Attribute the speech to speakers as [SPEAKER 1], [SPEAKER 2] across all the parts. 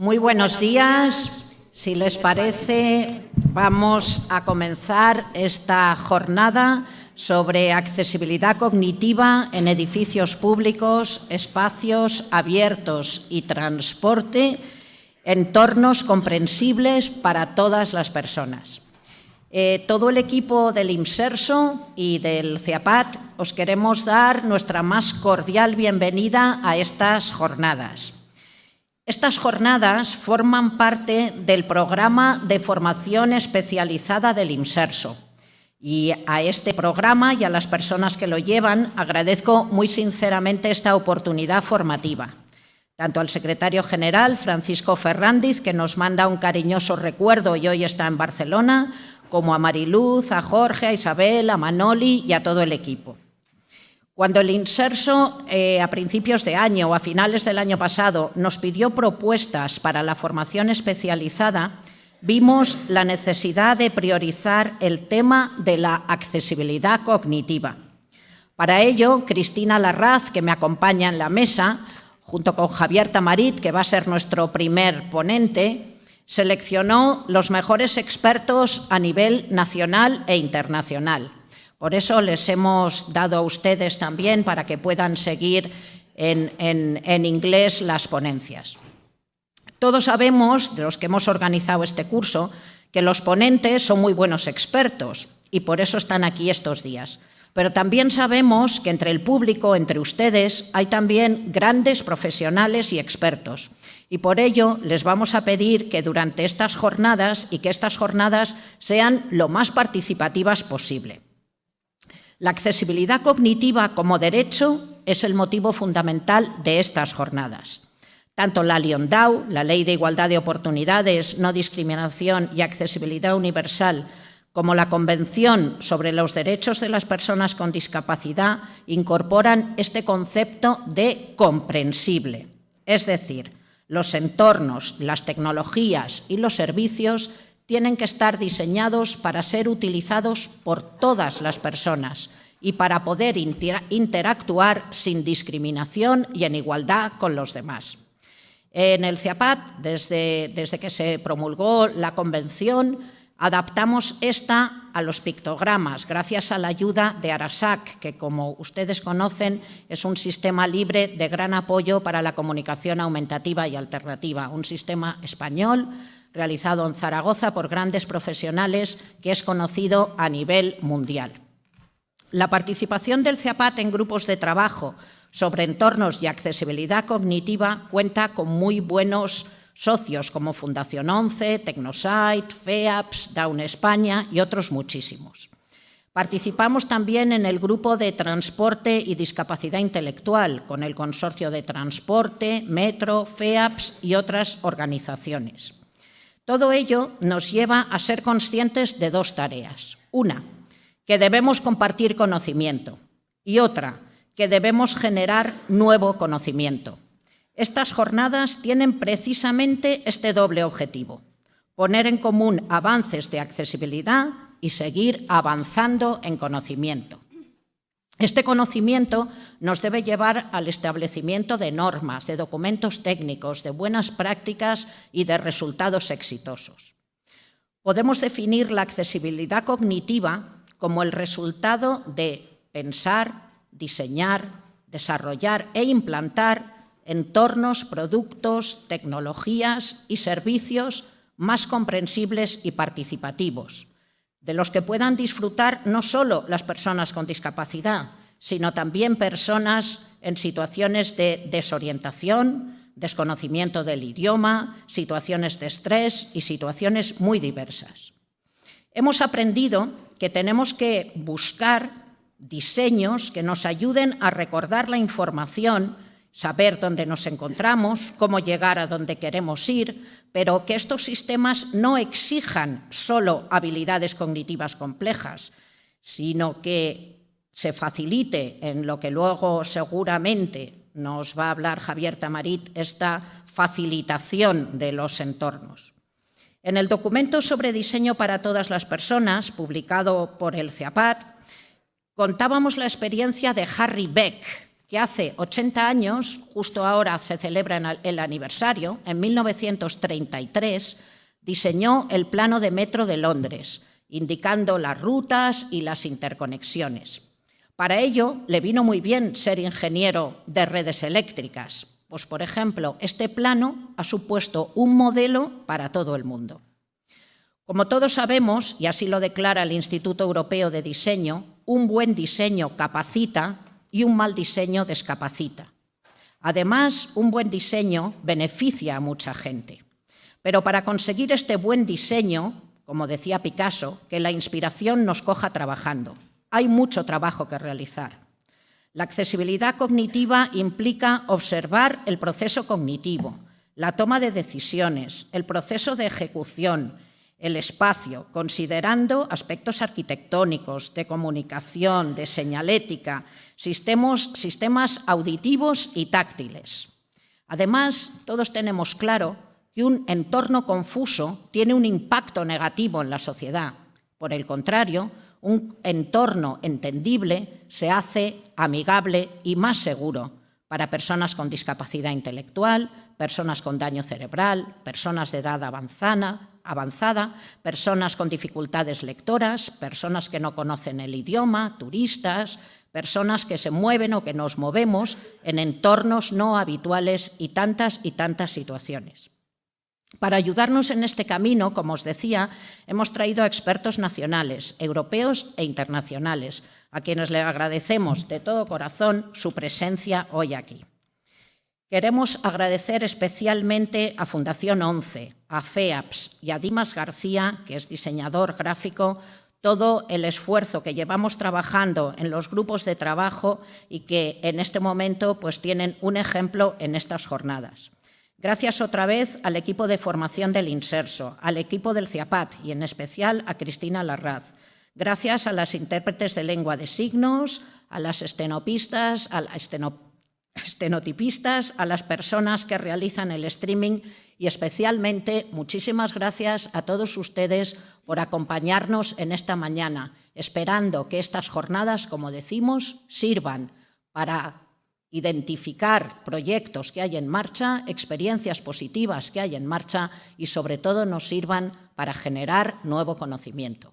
[SPEAKER 1] Muy buenos días. Si les parece, vamos a comenzar esta jornada sobre accesibilidad cognitiva en edificios públicos, espacios abiertos y transporte, entornos comprensibles para todas las personas. Todo el equipo del IMSERSO y del CEAPAT os queremos dar nuestra más cordial bienvenida a estas jornadas. Estas jornadas forman parte del programa de formación especializada del IMSERSO y a este programa y a las personas que lo llevan agradezco muy sinceramente esta oportunidad formativa. Tanto al secretario general, Francisco Ferrandiz, que nos manda un cariñoso recuerdo y hoy está en Barcelona, como a Mariluz, a Jorge, a Isabel, a Manoli y a todo el equipo. Cuando el IMSERSO, a principios de año o a finales del año pasado, nos pidió propuestas para la formación especializada, vimos la necesidad de priorizar el tema de la accesibilidad cognitiva. Para ello, Cristina Larraz, que me acompaña en la mesa, junto con Javier Tamarit, que va a ser nuestro primer ponente, seleccionó los mejores expertos a nivel nacional e internacional. Por eso les hemos dado a ustedes también para que puedan seguir en inglés las ponencias. Todos sabemos, de los que hemos organizado este curso, que los ponentes son muy buenos expertos y por eso están aquí estos días. Pero también sabemos que entre el público, entre ustedes, hay también grandes profesionales y expertos. Y por ello les vamos a pedir que durante estas jornadas y que estas jornadas sean lo más participativas posible. La accesibilidad cognitiva como derecho es el motivo fundamental de estas jornadas. Tanto la LIONDAU, la Ley de Igualdad de Oportunidades, No Discriminación y Accesibilidad Universal, como la Convención sobre los Derechos de las Personas con Discapacidad, incorporan este concepto de comprensible. Es decir, los entornos, las tecnologías y los servicios tienen que estar diseñados para ser utilizados por todas las personas y para poder interactuar sin discriminación y en igualdad con los demás. En el CEAPAT, desde que se promulgó la Convención, adaptamos esta a los pictogramas, gracias a la ayuda de Arasac, que, como ustedes conocen, es un sistema libre de gran apoyo para la comunicación aumentativa y alternativa, un sistema español realizado en Zaragoza por grandes profesionales que es conocido a nivel mundial. La participación del CEAPAT en grupos de trabajo sobre entornos y accesibilidad cognitiva cuenta con muy buenos socios como Fundación 11, Tecnosite, FEAPS, Down España y otros muchísimos. Participamos también en el grupo de transporte y discapacidad intelectual con el Consorcio de Transporte, Metro, FEAPS y otras organizaciones. Todo ello nos lleva a ser conscientes de dos tareas. Una, que debemos compartir conocimiento y otra, que debemos generar nuevo conocimiento. Estas jornadas tienen precisamente este doble objetivo: poner en común avances de accesibilidad y seguir avanzando en conocimiento. Este conocimiento nos debe llevar al establecimiento de normas, de documentos técnicos, de buenas prácticas y de resultados exitosos. Podemos definir la accesibilidad cognitiva como el resultado de pensar, diseñar, desarrollar e implantar entornos, productos, tecnologías y servicios más comprensibles y participativos, de los que puedan disfrutar no solo las personas con discapacidad, sino también personas en situaciones de desorientación, desconocimiento del idioma, situaciones de estrés y situaciones muy diversas. Hemos aprendido que tenemos que buscar diseños que nos ayuden a recordar la información, saber dónde nos encontramos, cómo llegar a donde queremos ir, pero que estos sistemas no exijan solo habilidades cognitivas complejas, sino que se facilite, en lo que luego seguramente nos va a hablar Javier Tamarit, esta facilitación de los entornos. En el documento sobre diseño para todas las personas, publicado por el CEAPAT, contábamos la experiencia de Harry Beck, que hace 80 años, justo ahora se celebra el aniversario, en 1933, diseñó el Plano de Metro de Londres, indicando las rutas y las interconexiones. Para ello, le vino muy bien ser ingeniero de redes eléctricas, pues, por ejemplo, este plano ha supuesto un modelo para todo el mundo. Como todos sabemos, y así lo declara el Instituto Europeo de Diseño, un buen diseño capacita y un mal diseño descapacita. Además, un buen diseño beneficia a mucha gente. Pero para conseguir este buen diseño, como decía Picasso, que la inspiración nos coja trabajando. Hay mucho trabajo que realizar. La accesibilidad cognitiva implica observar el proceso cognitivo, la toma de decisiones, el proceso de ejecución, el espacio, considerando aspectos arquitectónicos, de comunicación, de señalética, sistemas auditivos y táctiles. Además, todos tenemos claro que un entorno confuso tiene un impacto negativo en la sociedad. Por el contrario, un entorno entendible se hace amigable y más seguro para personas con discapacidad intelectual, personas con daño cerebral, personas de edad avanzada, personas con dificultades lectoras, personas que no conocen el idioma, turistas, personas que se mueven o que nos movemos en entornos no habituales y tantas situaciones. Para ayudarnos en este camino, como os decía, hemos traído a expertos nacionales, europeos e internacionales, a quienes le agradecemos de todo corazón su presencia hoy aquí. Queremos agradecer especialmente a Fundación 11, a FEAPS y a Dimas García, que es diseñador gráfico, todo el esfuerzo que llevamos trabajando en los grupos de trabajo y que en este momento pues, tienen un ejemplo en estas jornadas. Gracias otra vez al equipo de formación del Inserso, al equipo del CIAPAT y en especial a Cristina Larraz. Gracias a las intérpretes de lengua de signos, a las estenotipistas, a las personas que realizan el streaming y especialmente muchísimas gracias a todos ustedes por acompañarnos en esta mañana, esperando que estas jornadas, como decimos, sirvan para identificar proyectos que hay en marcha, experiencias positivas que hay en marcha y, sobre todo, nos sirvan para generar nuevo conocimiento.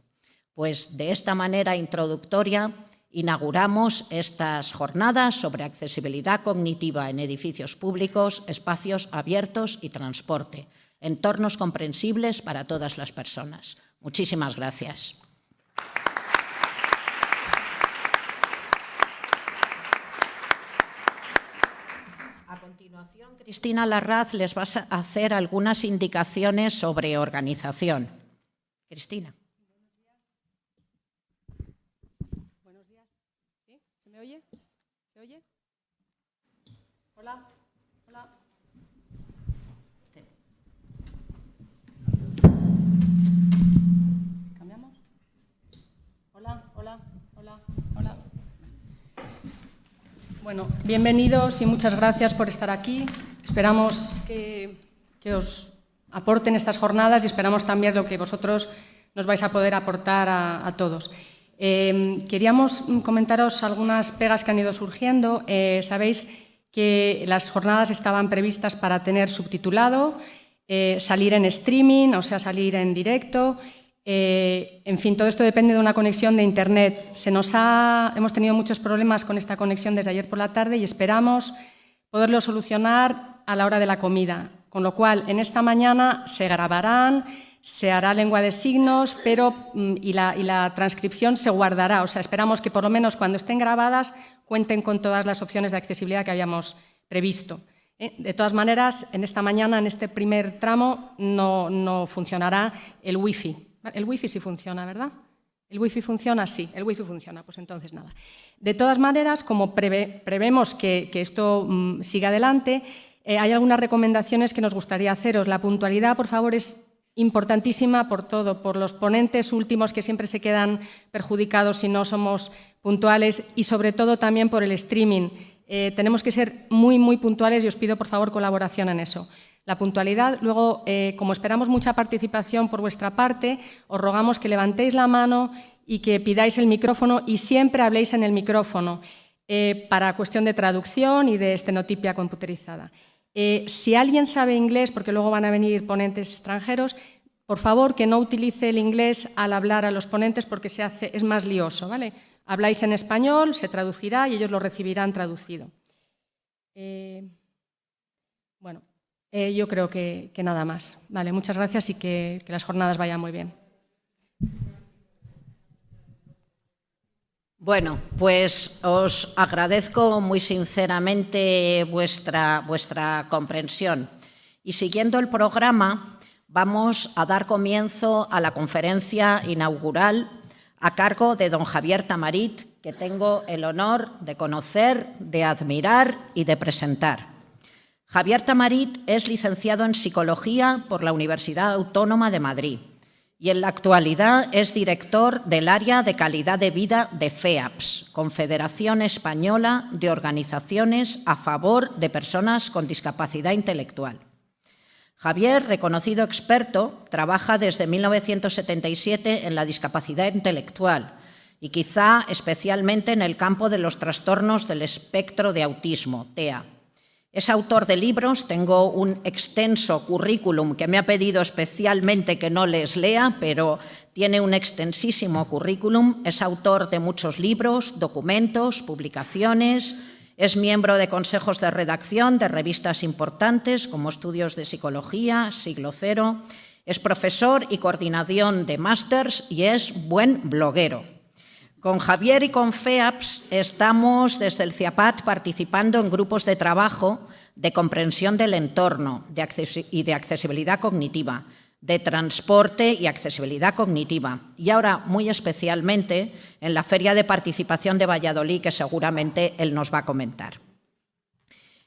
[SPEAKER 1] Pues de esta manera introductoria inauguramos estas jornadas sobre accesibilidad cognitiva en edificios públicos, espacios abiertos y transporte, entornos comprensibles para todas las personas. Muchísimas gracias. A continuación, Cristina Larraz les va a hacer algunas indicaciones sobre organización. Cristina.
[SPEAKER 2] Buenos días. ¿Sí? ¿Se me oye? ¿Se oye? Hola. Hola. ¿Cambiamos? Hola, hola, hola, hola. Bueno, bienvenidos y muchas gracias por estar aquí. Esperamos que os aporten estas jornadas y esperamos también lo que vosotros nos vais a poder aportar a todos. Queríamos comentaros algunas pegas que han ido surgiendo. Sabéis que las jornadas estaban previstas para tener subtitulado, salir en streaming, o sea, salir en directo. En fin, todo esto depende de una conexión de Internet. Hemos tenido muchos problemas con esta conexión desde ayer por la tarde y esperamos poderlo solucionar a la hora de la comida. Con lo cual, en esta mañana se grabarán, se hará lengua de signos, y la transcripción se guardará. O sea, esperamos que por lo menos cuando estén grabadas cuenten con todas las opciones de accesibilidad que habíamos previsto. De todas maneras, en esta mañana, en este primer tramo, no funcionará el Wi-Fi. El Wi-Fi sí funciona, ¿verdad? ¿El Wi-Fi funciona? Sí, el Wi-Fi funciona, pues entonces nada. De todas maneras, como prevemos que esto siga adelante, hay algunas recomendaciones que nos gustaría haceros. La puntualidad, por favor, es importantísima por todo, por los ponentes últimos que siempre se quedan perjudicados si no somos puntuales y sobre todo también por el streaming. Tenemos que ser muy, muy puntuales y os pido, por favor, colaboración en eso. La puntualidad, luego, como esperamos mucha participación por vuestra parte, os rogamos que levantéis la mano y que pidáis el micrófono y siempre habléis en el micrófono. para cuestión de traducción y de estenotipia computerizada. Si alguien sabe inglés, porque luego van a venir ponentes extranjeros, por favor, que no utilice el inglés al hablar a los ponentes porque es más lioso, ¿vale? Habláis en español, se traducirá y ellos lo recibirán traducido. Bueno, yo creo que nada más. Vale, muchas gracias y que las jornadas vayan muy bien.
[SPEAKER 1] Bueno, pues os agradezco muy sinceramente vuestra comprensión. Y siguiendo el programa, vamos a dar comienzo a la conferencia inaugural a cargo de don Javier Tamarit, que tengo el honor de conocer, de admirar y de presentar. Javier Tamarit es licenciado en Psicología por la Universidad Autónoma de Madrid y en la actualidad es director del área de calidad de vida de FEAPS, Confederación Española de Organizaciones a favor de personas con discapacidad intelectual. Javier, reconocido experto, trabaja desde 1977 en la discapacidad intelectual y quizá especialmente en el campo de los trastornos del espectro de autismo, TEA. Es autor de libros, tengo un extenso currículum que me ha pedido especialmente que no les lea, pero tiene un extensísimo currículum. Es autor de muchos libros, documentos, publicaciones. Es miembro de consejos de redacción de revistas importantes como Estudios de Psicología, Siglo Cero. Es profesor y coordinación de másters y es buen bloguero. Con Javier y con FEAPS estamos desde el CIAPAT participando en grupos de trabajo de comprensión del entorno y de accesibilidad cognitiva, de transporte y accesibilidad cognitiva y ahora muy especialmente en la Feria de Participación de Valladolid, que seguramente él nos va a comentar.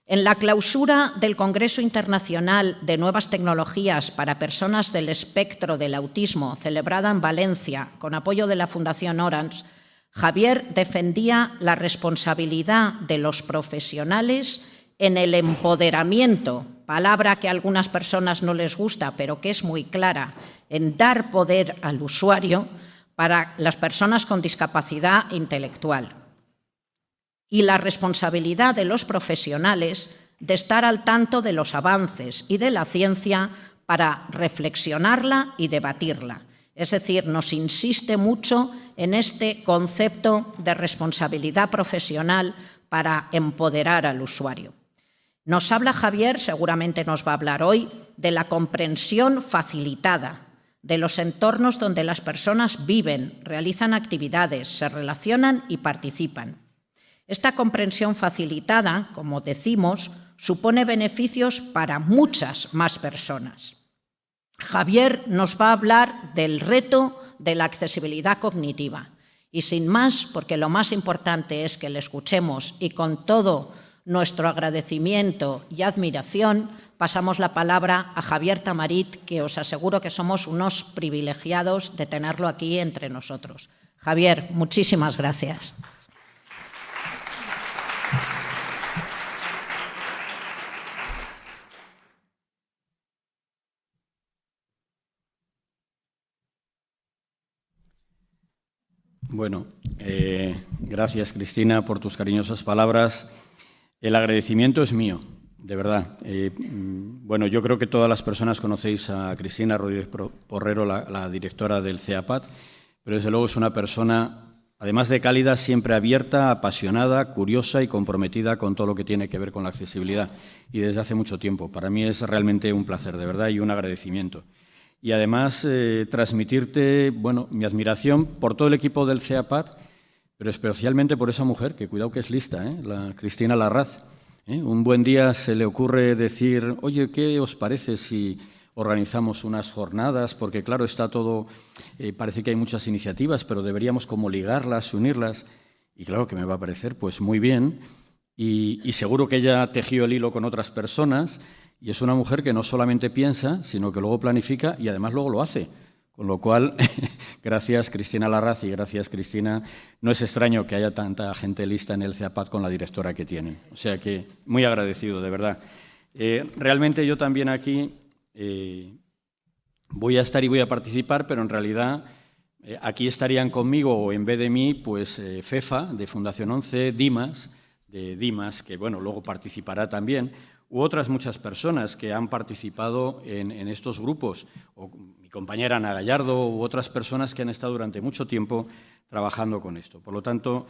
[SPEAKER 1] En la clausura del Congreso Internacional de Nuevas Tecnologías para Personas del Espectro del Autismo, celebrada en Valencia con apoyo de la Fundación Orange, Javier defendía la responsabilidad de los profesionales en el empoderamiento, palabra que a algunas personas no les gusta, pero que es muy clara, en dar poder al usuario para las personas con discapacidad intelectual. Y la responsabilidad de los profesionales de estar al tanto de los avances y de la ciencia para reflexionarla y debatirla. Es decir, nos insiste mucho en este concepto de responsabilidad profesional para empoderar al usuario. Nos habla Javier, seguramente nos va a hablar hoy, de la comprensión facilitada, de los entornos donde las personas viven, realizan actividades, se relacionan y participan. Esta comprensión facilitada, como decimos, supone beneficios para muchas más personas. Javier nos va a hablar del reto de la accesibilidad cognitiva. Y sin más, porque lo más importante es que le escuchemos y con todo nuestro agradecimiento y admiración, pasamos la palabra a Javier Tamarit, que os aseguro que somos unos privilegiados de tenerlo aquí entre nosotros. Javier, muchísimas gracias.
[SPEAKER 3] Bueno, gracias, Cristina, por tus cariñosas palabras. El agradecimiento es mío, de verdad. Bueno, yo creo que todas las personas conocéis a Cristina Rodríguez Porrero, la directora del CIAPAT, pero desde luego es una persona, además de cálida, siempre abierta, apasionada, curiosa y comprometida con todo lo que tiene que ver con la accesibilidad, y desde hace mucho tiempo. Para mí es realmente un placer, de verdad, y un agradecimiento. Y además transmitirte, bueno, mi admiración por todo el equipo del CIAPAT, pero especialmente por esa mujer, que cuidado que es lista, la Cristina Larraz. Un buen día se le ocurre decir, oye, ¿qué os parece si organizamos unas jornadas? Porque claro, está todo, parece que hay muchas iniciativas, pero deberíamos como ligarlas, unirlas. Y claro que me va a parecer pues muy bien. Y seguro que ella tejió el hilo con otras personas. Y es una mujer que no solamente piensa, sino que luego planifica y además luego lo hace. Con lo cual, gracias Cristina Larraz y gracias Cristina. No es extraño que haya tanta gente lista en el CIAPAT con la directora que tienen. O sea que muy agradecido, de verdad. Realmente yo también aquí voy a estar y voy a participar, pero en realidad Aquí estarían conmigo, o en vez de mí, pues FEFA, de Fundación 11, Dimas, que bueno, luego participará también, u otras muchas personas que han participado en estos grupos, o mi compañera Ana Gallardo, u otras personas que han estado durante mucho tiempo trabajando con esto. Por lo tanto,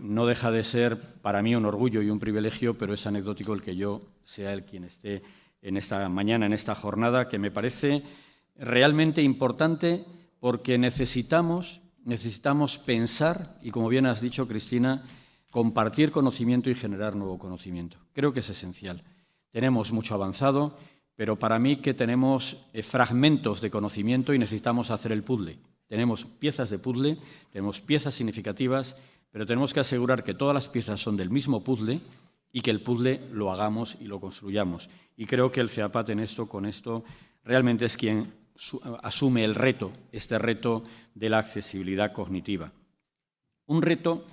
[SPEAKER 3] no deja de ser para mí un orgullo y un privilegio, pero es anecdótico el que yo sea el quien esté en esta mañana, en esta jornada, que me parece realmente importante porque necesitamos pensar y, como bien has dicho, Cristina, compartir conocimiento y generar nuevo conocimiento. Creo que es esencial. Tenemos mucho avanzado, pero para mí que tenemos fragmentos de conocimiento y necesitamos hacer el puzzle. Tenemos piezas de puzzle, tenemos piezas significativas, pero tenemos que asegurar que todas las piezas son del mismo puzzle y que el puzzle lo hagamos y lo construyamos. Y creo que el CEAPAT con esto, realmente es quien asume el reto, este reto de la accesibilidad cognitiva. Un reto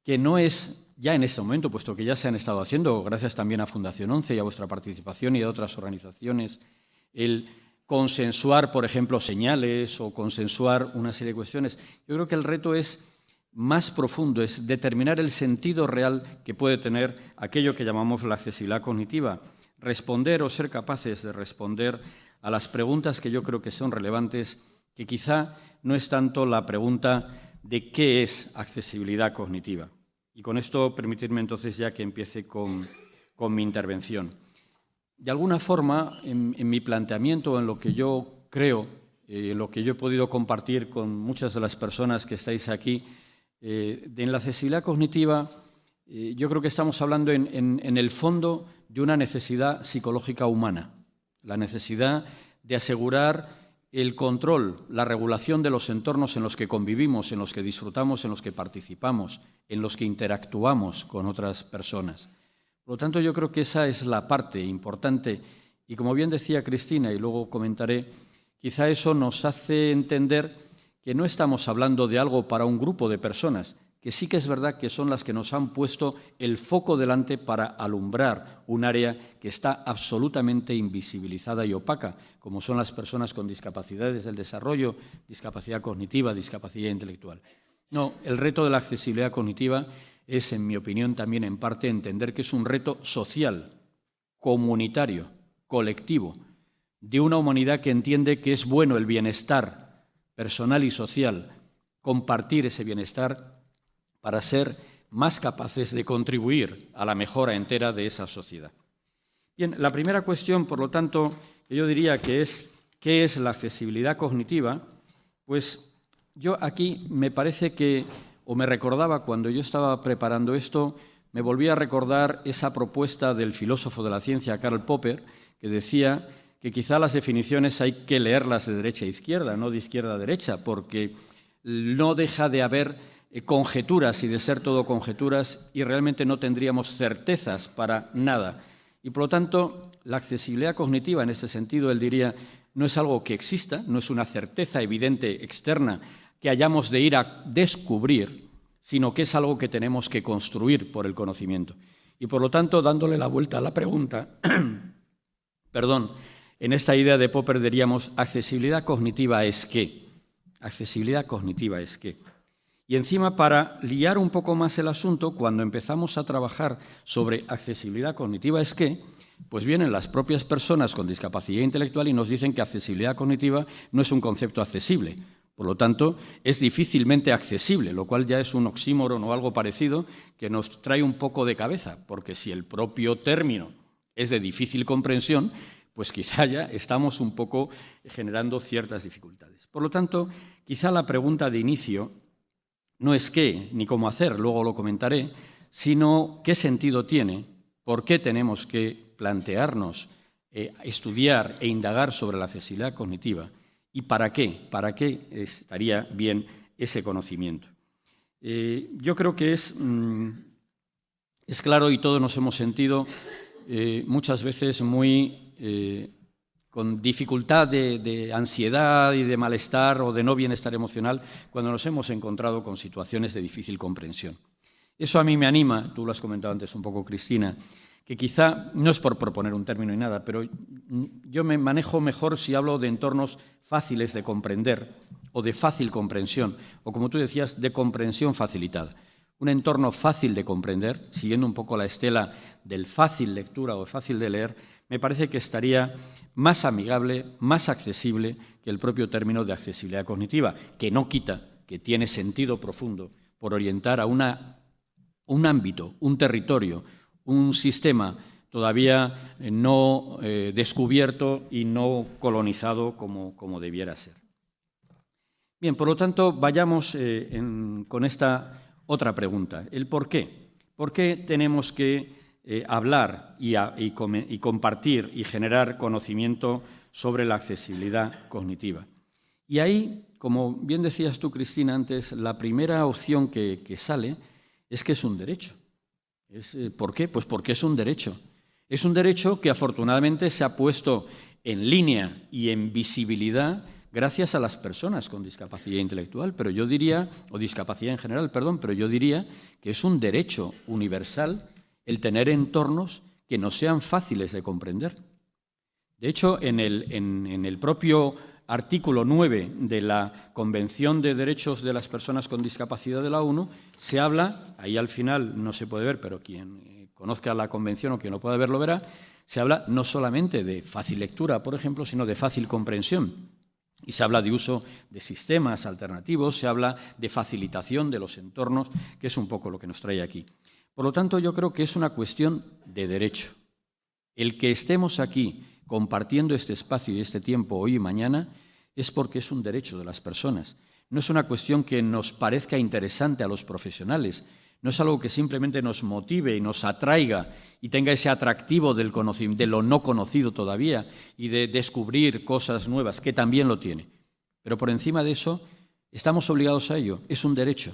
[SPEAKER 3] que no es ya en este momento, puesto que ya se han estado haciendo, gracias también a Fundación 11 y a vuestra participación y a otras organizaciones, el consensuar, por ejemplo, señales o consensuar una serie de cuestiones. Yo creo que el reto es más profundo, es determinar el sentido real que puede tener aquello que llamamos la accesibilidad cognitiva, responder o ser capaces de responder a las preguntas que yo creo que son relevantes, que quizá no es tanto la pregunta de qué es accesibilidad cognitiva. Y con esto, permitidme entonces ya que empiece con mi intervención. De alguna forma, en mi planteamiento, en lo que yo creo, en lo que yo he podido compartir con muchas de las personas que estáis aquí, en la accesibilidad cognitiva, yo creo que estamos hablando en el fondo de una necesidad psicológica humana, la necesidad de asegurar el control, la regulación de los entornos en los que convivimos, en los que disfrutamos, en los que participamos, en los que interactuamos con otras personas. Por lo tanto, yo creo que esa es la parte importante y, como bien decía Cristina, y luego comentaré, quizá eso nos hace entender que no estamos hablando de algo para un grupo de personas, que sí que es verdad que son las que nos han puesto el foco delante para alumbrar un área que está absolutamente invisibilizada y opaca, como son las personas con discapacidades del desarrollo, discapacidad cognitiva, discapacidad intelectual. No, el reto de la accesibilidad cognitiva es, en mi opinión, también en parte entender que es un reto social, comunitario, colectivo, de una humanidad que entiende que es bueno el bienestar personal y social, compartir ese bienestar para ser más capaces de contribuir a la mejora entera de esa sociedad. Bien, la primera cuestión, por lo tanto, que yo diría que es ¿qué es la accesibilidad cognitiva? Pues yo aquí me parece que, o me recordaba cuando yo estaba preparando esto, me volví a recordar esa propuesta del filósofo de la ciencia Karl Popper, que decía que quizá las definiciones hay que leerlas de derecha a izquierda, no de izquierda a derecha, porque no deja de haber conjeturas y de ser todo conjeturas y realmente no tendríamos certezas para nada. Y por lo tanto, la accesibilidad cognitiva en este sentido, él diría, no es algo que exista, no es una certeza evidente externa que hayamos de ir a descubrir, sino que es algo que tenemos que construir por el conocimiento. Y por lo tanto, dándole la vuelta a la pregunta, en esta idea de Popper diríamos, ¿accesibilidad cognitiva es qué? ¿Accesibilidad cognitiva es qué? Y encima, para liar un poco más el asunto, cuando empezamos a trabajar sobre accesibilidad cognitiva es qué, pues vienen las propias personas con discapacidad intelectual y nos dicen que accesibilidad cognitiva no es un concepto accesible. Por lo tanto, es difícilmente accesible, lo cual ya es un oxímoron o algo parecido que nos trae un poco de cabeza, porque si el propio término es de difícil comprensión, pues quizá ya estamos un poco generando ciertas dificultades. Por lo tanto, quizá la pregunta de inicio no es qué ni cómo hacer, luego lo comentaré, sino qué sentido tiene, por qué tenemos que plantearnos, estudiar e indagar sobre la accesibilidad cognitiva y para qué estaría bien ese conocimiento. Yo creo que es claro y todos nos hemos sentido muchas veces muy con dificultad de ansiedad y de malestar o de no bienestar emocional cuando nos hemos encontrado con situaciones de difícil comprensión. Eso a mí me anima, tú lo has comentado antes un poco, Cristina, que quizá, no es por proponer un término ni nada, pero yo me manejo mejor si hablo de entornos fáciles de comprender o de fácil comprensión, o como tú decías, de comprensión facilitada. Un entorno fácil de comprender, siguiendo un poco la estela del fácil lectura o fácil de leer, me parece que estaría más amigable, más accesible que el propio término de accesibilidad cognitiva, que no quita, que tiene sentido profundo por orientar a un ámbito, un territorio, un sistema todavía no descubierto y no colonizado como debiera ser. Bien, por lo tanto, vayamos con esta otra pregunta, el por qué. ¿Por qué tenemos que hablar y compartir y generar conocimiento sobre la accesibilidad cognitiva? Y ahí, como bien decías tú, Cristina, antes, la primera opción que sale es que es un derecho. ¿Por qué? Pues porque es un derecho. Es un derecho que afortunadamente se ha puesto en línea y en visibilidad gracias a las personas con discapacidad intelectual, pero yo diría, o discapacidad en general, perdón, pero yo diría que es un derecho universal el tener entornos que nos sean fáciles de comprender. De hecho, en el propio artículo 9 de la Convención de Derechos de las Personas con Discapacidad de la ONU, se habla, ahí al final no se puede ver, pero quien conozca la Convención o quien lo pueda ver lo verá, se habla no solamente de fácil lectura, por ejemplo, sino de fácil comprensión. Y se habla de uso de sistemas alternativos, se habla de facilitación de los entornos, que es un poco lo que nos trae aquí. Por lo tanto, yo creo que es una cuestión de derecho. El que estemos aquí compartiendo este espacio y este tiempo hoy y mañana es porque es un derecho de las personas. No es una cuestión que nos parezca interesante a los profesionales, no es algo que simplemente nos motive y nos atraiga y tenga ese atractivo del conocimiento, de lo no conocido todavía y de descubrir cosas nuevas, que también lo tiene. Pero por encima de eso, estamos obligados a ello, es un derecho.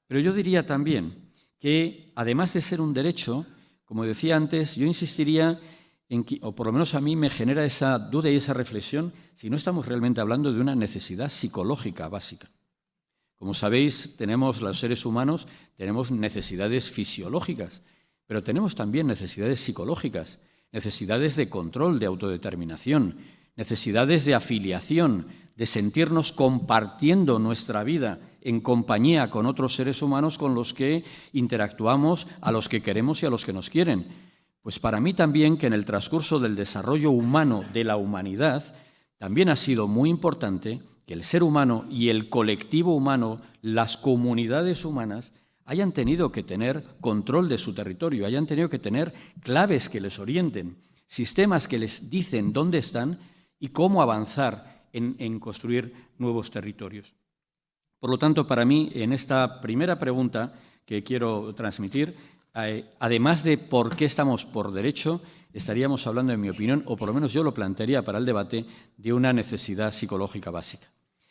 [SPEAKER 3] Pero yo diría también que, además de ser un derecho, como decía antes, yo insistiría en que, o por lo menos a mí me genera esa duda y esa reflexión, si no estamos realmente hablando de una necesidad psicológica básica. Como sabéis, los seres humanos tenemos necesidades fisiológicas, pero tenemos también necesidades psicológicas, necesidades de control, de autodeterminación, necesidades de afiliación, de sentirnos compartiendo nuestra vida en compañía con otros seres humanos con los que interactuamos, a los que queremos y a los que nos quieren. Pues para mí también, que en el transcurso del desarrollo humano de la humanidad, también ha sido muy importante que el ser humano y el colectivo humano, las comunidades humanas, hayan tenido que tener control de su territorio, hayan tenido que tener claves que les orienten, sistemas que les dicen dónde están y cómo avanzar en construir nuevos territorios. Por lo tanto, para mí, en esta primera pregunta que quiero transmitir, además de por qué estamos por derecho, estaríamos hablando, en mi opinión, o por lo menos yo lo plantearía para el debate, de una necesidad psicológica básica.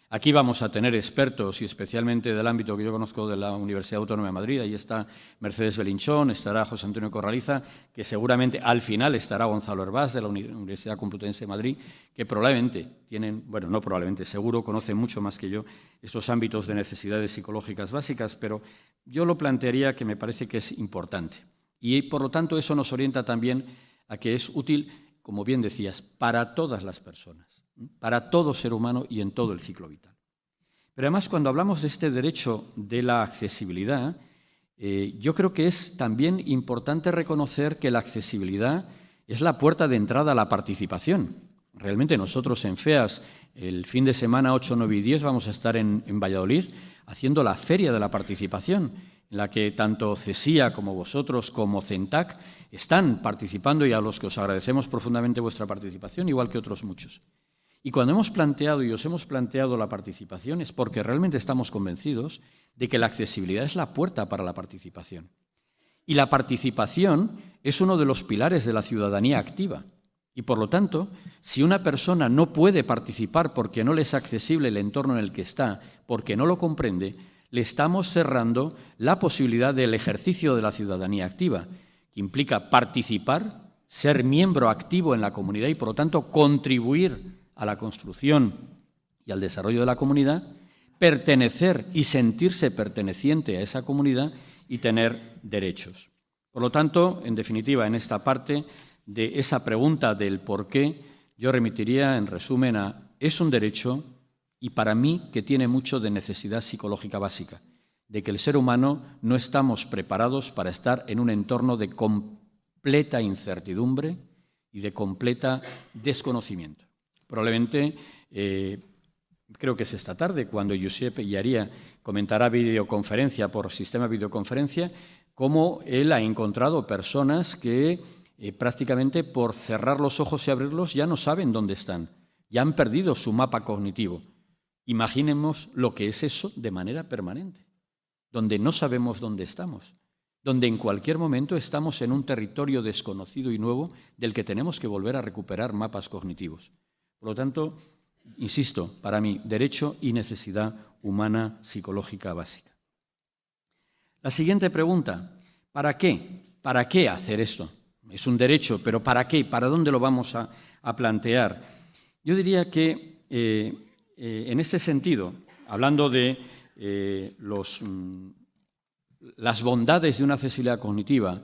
[SPEAKER 3] Aquí vamos a tener expertos, y especialmente del ámbito que yo conozco de la Universidad Autónoma de Madrid. Ahí está Mercedes Belinchón, estará José Antonio Corraliza, que seguramente al final estará Gonzalo Hervás de la Universidad Complutense de Madrid, que probablemente tienen, bueno, no probablemente, seguro conocen mucho más que yo estos ámbitos de necesidades psicológicas básicas, pero yo lo plantearía que me parece que es importante. Y, por lo tanto, eso nos orienta también a que es útil, como bien decías, para todas las personas, para todo ser humano y en todo el ciclo vital. Pero además, cuando hablamos de este derecho de la accesibilidad, yo creo que es también importante reconocer que la accesibilidad es la puerta de entrada a la participación. Realmente nosotros en FEAS, el fin de semana 8, 9 y 10, vamos a estar en Valladolid haciendo la Feria de la Participación, en la que tanto CESIA como vosotros, como CENTAC, están participando y a los que os agradecemos profundamente vuestra participación, igual que otros muchos. Y cuando hemos planteado y os hemos planteado la participación es porque realmente estamos convencidos de que la accesibilidad es la puerta para la participación. Y la participación es uno de los pilares de la ciudadanía activa. Y, por lo tanto, si una persona no puede participar porque no le es accesible el entorno en el que está, porque no lo comprende, le estamos cerrando la posibilidad del ejercicio de la ciudadanía activa, que implica participar, ser miembro activo en la comunidad y, por lo tanto, contribuir a la construcción y al desarrollo de la comunidad, pertenecer y sentirse perteneciente a esa comunidad y tener derechos. Por lo tanto, en definitiva, en esta parte de esa pregunta del por qué, yo remitiría, en resumen, a es un derecho y para mí que tiene mucho de necesidad psicológica básica, de que el ser humano no estamos preparados para estar en un entorno de completa incertidumbre y de completa desconocimiento. Probablemente, creo que es esta tarde, cuando Josep Yaría comentará videoconferencia por sistema videoconferencia, cómo él ha encontrado personas que prácticamente por cerrar los ojos y abrirlos ya no saben dónde están, ya han perdido su mapa cognitivo. Imaginemos lo que es eso de manera permanente, donde no sabemos dónde estamos, donde en cualquier momento estamos en un territorio desconocido y nuevo del que tenemos que volver a recuperar mapas cognitivos. Por lo tanto, insisto, para mí, derecho y necesidad humana psicológica básica. La siguiente pregunta, ¿para qué? ¿Para qué hacer esto? Es un derecho, pero ¿para qué? ¿Para dónde lo vamos a plantear? Yo diría que en este sentido, hablando de las bondades de una accesibilidad cognitiva,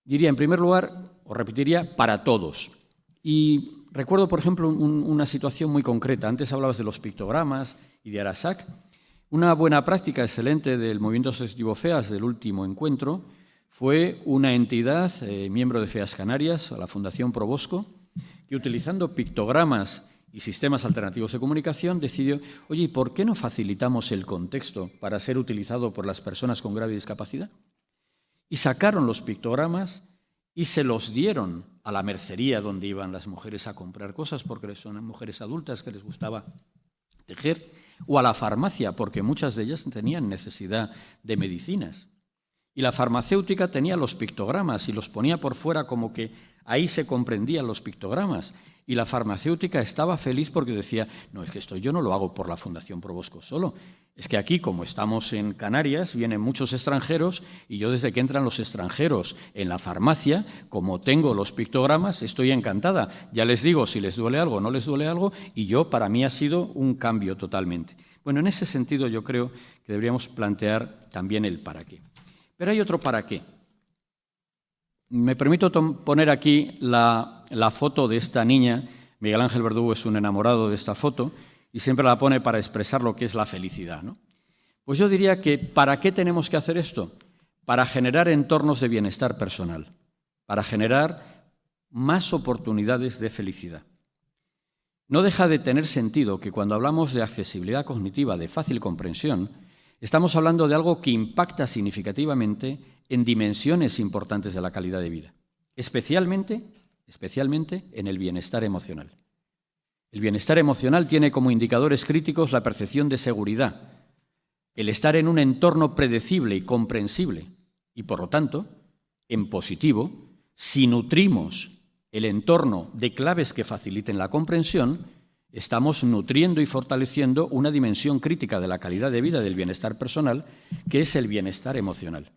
[SPEAKER 3] diría en primer lugar, o repetiría, para todos. Y recuerdo, por ejemplo, una situación muy concreta. Antes hablabas de los pictogramas y de Arasac. Una buena práctica excelente del movimiento asociativo FEAS del último encuentro fue una entidad, miembro de FEAS Canarias, la Fundación Pro Bosco, que utilizando pictogramas y sistemas alternativos de comunicación decidió, oye, ¿y por qué no facilitamos el contexto para ser utilizado por las personas con grave discapacidad? Y sacaron los pictogramas y se los dieron a la mercería donde iban las mujeres a comprar cosas porque son mujeres adultas que les gustaba tejer, o a la farmacia porque muchas de ellas tenían necesidad de medicinas. Y la farmacéutica tenía los pictogramas y los ponía por fuera como que ahí se comprendían los pictogramas. Y la farmacéutica estaba feliz porque decía, no, es que esto yo no lo hago por la Fundación Pro Bosco solo. Es que aquí, como estamos en Canarias, vienen muchos extranjeros y yo desde que entran los extranjeros en la farmacia, como tengo los pictogramas, estoy encantada. Ya les digo si les duele algo o no les duele algo y yo, para mí, ha sido un cambio totalmente. Bueno, en ese sentido yo creo que deberíamos plantear también el para qué. Pero hay otro para qué. Me permito poner aquí la foto de esta niña. Miguel Ángel Verdugo es un enamorado de esta foto y siempre la pone para expresar lo que es la felicidad, ¿no? Pues yo diría que ¿para qué tenemos que hacer esto? Para generar entornos de bienestar personal, para generar más oportunidades de felicidad. No deja de tener sentido que cuando hablamos de accesibilidad cognitiva de fácil comprensión, estamos hablando de algo que impacta significativamente en dimensiones importantes de la calidad de vida, especialmente en el bienestar emocional. El bienestar emocional tiene como indicadores críticos la percepción de seguridad, el estar en un entorno predecible y comprensible, y por lo tanto, en positivo, si nutrimos el entorno de claves que faciliten la comprensión, estamos nutriendo y fortaleciendo una dimensión crítica de la calidad de vida del bienestar personal, que es el bienestar emocional.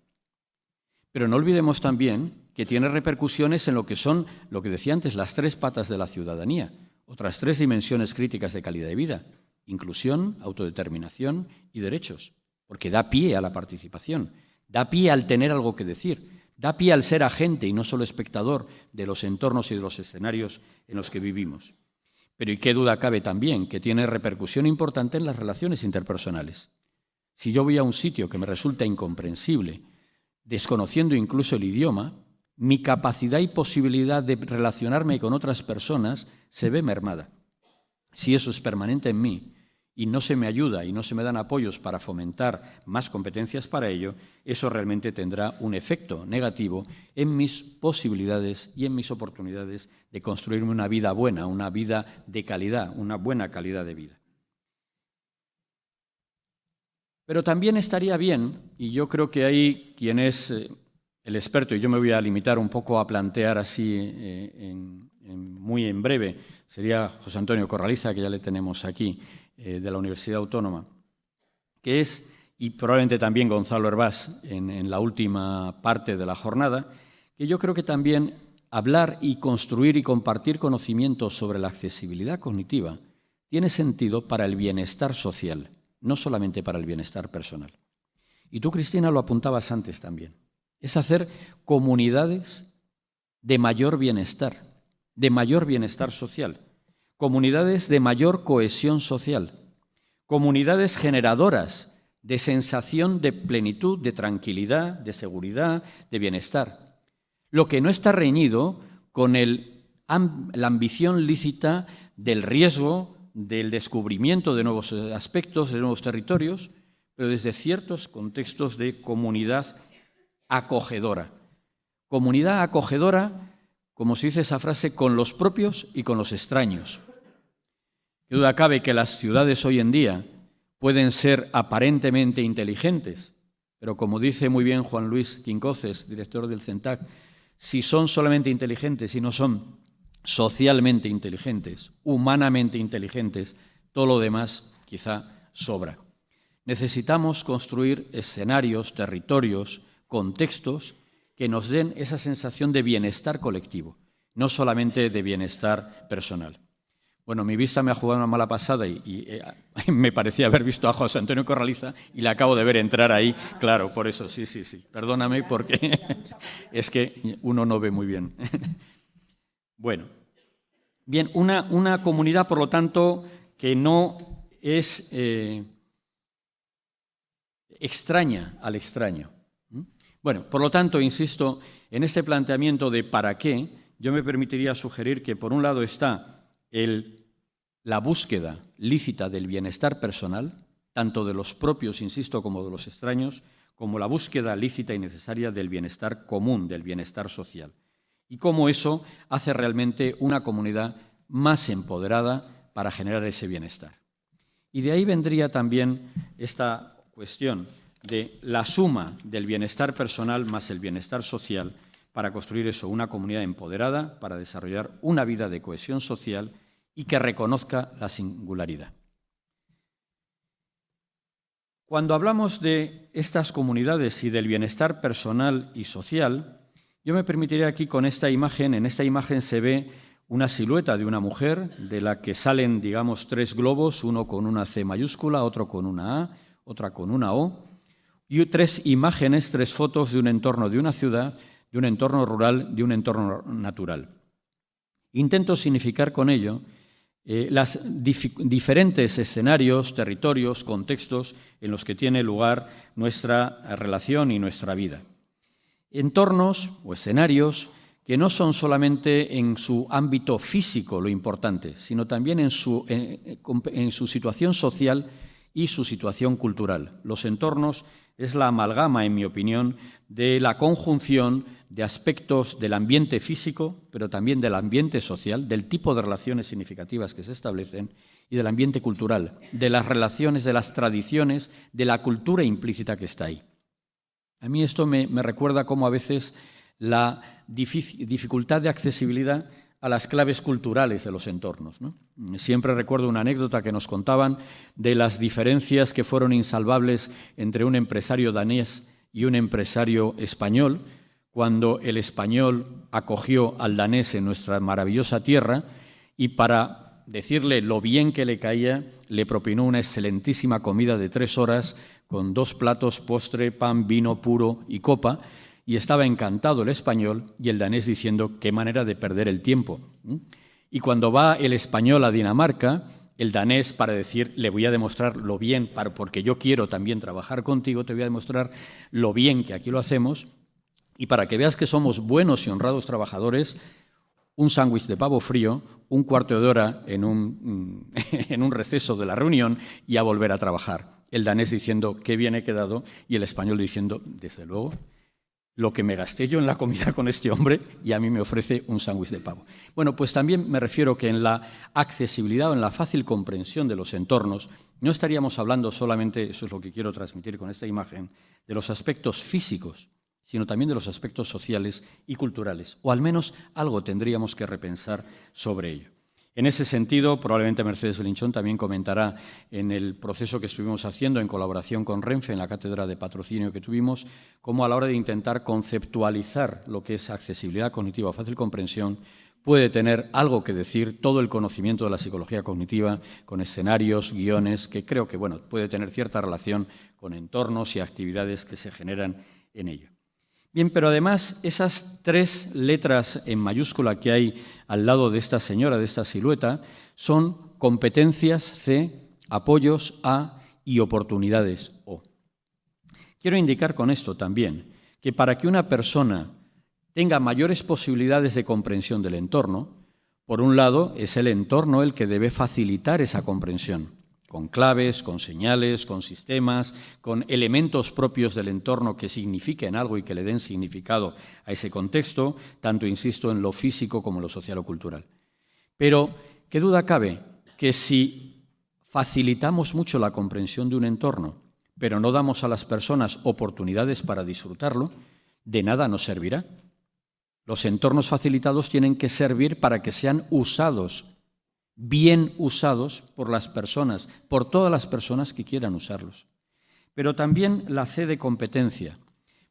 [SPEAKER 3] Pero no olvidemos también que tiene repercusiones en lo que son, lo que decía antes, las tres patas de la ciudadanía, otras tres dimensiones críticas de calidad de vida: inclusión, autodeterminación y derechos, porque da pie a la participación, da pie al tener algo que decir, da pie al ser agente y no solo espectador de los entornos y de los escenarios en los que vivimos. Pero y qué duda cabe también que tiene repercusión importante en las relaciones interpersonales. Si yo voy a un sitio que me resulta incomprensible, desconociendo incluso el idioma, mi capacidad y posibilidad de relacionarme con otras personas se ve mermada. Si eso es permanente en mí y no se me ayuda y no se me dan apoyos para fomentar más competencias para ello, eso realmente tendrá un efecto negativo en mis posibilidades y en mis oportunidades de construirme una vida buena, una vida de calidad, una buena calidad de vida. Pero también estaría bien, y yo creo que ahí quien es el experto, y yo me voy a limitar un poco a plantear así muy en breve, sería José Antonio Corraliza, que ya le tenemos aquí, de la Universidad Autónoma, que es, y probablemente también Gonzalo Hervás en la última parte de la jornada, que yo creo que también hablar y construir y compartir conocimientos sobre la accesibilidad cognitiva tiene sentido para el bienestar social, no solamente para el bienestar personal. Y tú, Cristina, lo apuntabas antes también. Es hacer comunidades de mayor bienestar social, comunidades de mayor cohesión social, comunidades generadoras de sensación de plenitud, de tranquilidad, de seguridad, de bienestar. Lo que no está reñido con la ambición lícita del riesgo, del descubrimiento de nuevos aspectos, de nuevos territorios, pero desde ciertos contextos de comunidad acogedora. Comunidad acogedora, como se dice esa frase, con los propios y con los extraños. Qué duda cabe que las ciudades hoy en día pueden ser aparentemente inteligentes, pero como dice muy bien Juan Luis Quincoces, director del CENTAC, si son solamente inteligentes y no son socialmente inteligentes, humanamente inteligentes, todo lo demás quizá sobra. Necesitamos construir escenarios, territorios, contextos que nos den esa sensación de bienestar colectivo, no solamente de bienestar personal. Bueno, mi vista me ha jugado una mala pasada y me parecía haber visto a José Antonio Corraliza y le acabo de ver entrar ahí. Claro, por eso, sí. Perdóname porque es que uno no ve muy bien. Bueno, bien, una comunidad, por lo tanto, que no es extraña al extraño. Bueno, por lo tanto, insisto, en este planteamiento de ¿para qué?, yo me permitiría sugerir que, por un lado, está la búsqueda lícita del bienestar personal, tanto de los propios, insisto, como de los extraños, como la búsqueda lícita y necesaria del bienestar común, del bienestar social. Y cómo eso hace realmente una comunidad más empoderada para generar ese bienestar. Y de ahí vendría también esta cuestión de la suma del bienestar personal más el bienestar social para construir eso, una comunidad empoderada, para desarrollar una vida de cohesión social y que reconozca la singularidad. Cuando hablamos de estas comunidades y del bienestar personal y social, yo me permitiré aquí con esta imagen, en esta imagen se ve una silueta de una mujer de la que salen, digamos, 3 globos, uno con una C mayúscula, otro con una A, otra con una O, y 3 imágenes, 3 fotos de un entorno de una ciudad, de un entorno rural, de un entorno natural. Intento significar con ello los diferentes escenarios, territorios, contextos en los que tiene lugar nuestra relación y nuestra vida. Entornos o escenarios que no son solamente en su ámbito físico lo importante, sino también en su situación social y su situación cultural. Los entornos es la amalgama, en mi opinión, de la conjunción de aspectos del ambiente físico, pero también del ambiente social, del tipo de relaciones significativas que se establecen y del ambiente cultural, de las relaciones, de las tradiciones, de la cultura implícita que está ahí. A mí esto me recuerda cómo a veces la dificultad de accesibilidad a las claves culturales de los entornos, ¿no? Siempre recuerdo una anécdota que nos contaban de las diferencias que fueron insalvables entre un empresario danés y un empresario español, cuando el español acogió al danés en nuestra maravillosa tierra y para decirle lo bien que le caía, le propinó una excelentísima comida de 3 horas con 2 platos, postre, pan, vino puro y copa, y estaba encantado el español y el danés diciendo qué manera de perder el tiempo. Y cuando va el español a Dinamarca, el danés, para decir, le voy a demostrar lo bien, porque yo quiero también trabajar contigo, te voy a demostrar lo bien que aquí lo hacemos, y para que veas que somos buenos y honrados trabajadores, un sándwich de pavo frío, un cuarto de hora en un receso de la reunión y a volver a trabajar. El danés diciendo qué bien he quedado y el español diciendo, desde luego, lo que me gasté yo en la comida con este hombre y a mí me ofrece un sándwich de pavo. Bueno, pues también me refiero que en la accesibilidad o en la fácil comprensión de los entornos no estaríamos hablando solamente, eso es lo que quiero transmitir con esta imagen, de los aspectos físicos, sino también de los aspectos sociales y culturales, o al menos algo tendríamos que repensar sobre ello. En ese sentido, probablemente Mercedes Belinchón también comentará en el proceso que estuvimos haciendo en colaboración con Renfe en la cátedra de patrocinio que tuvimos, cómo a la hora de intentar conceptualizar lo que es accesibilidad cognitiva o fácil comprensión, puede tener algo que decir todo el conocimiento de la psicología cognitiva con escenarios, guiones, que creo que puede tener cierta relación con entornos y actividades que se generan en ello. Bien, pero además esas 3 letras en mayúscula que hay al lado de esta señora, de esta silueta, son competencias C, apoyos a y oportunidades o. Quiero indicar con esto también que para que una persona tenga mayores posibilidades de comprensión del entorno, por un lado, es el entorno el que debe facilitar esa comprensión, con claves, con señales, con sistemas, con elementos propios del entorno que signifiquen algo y que le den significado a ese contexto, tanto, insisto, en lo físico como en lo social o cultural. Pero, ¿qué duda cabe? Que si facilitamos mucho la comprensión de un entorno, pero no damos a las personas oportunidades para disfrutarlo, de nada nos servirá. Los entornos facilitados tienen que servir para que sean usados, bien usados por las personas, por todas las personas que quieran usarlos. Pero también la C de competencia.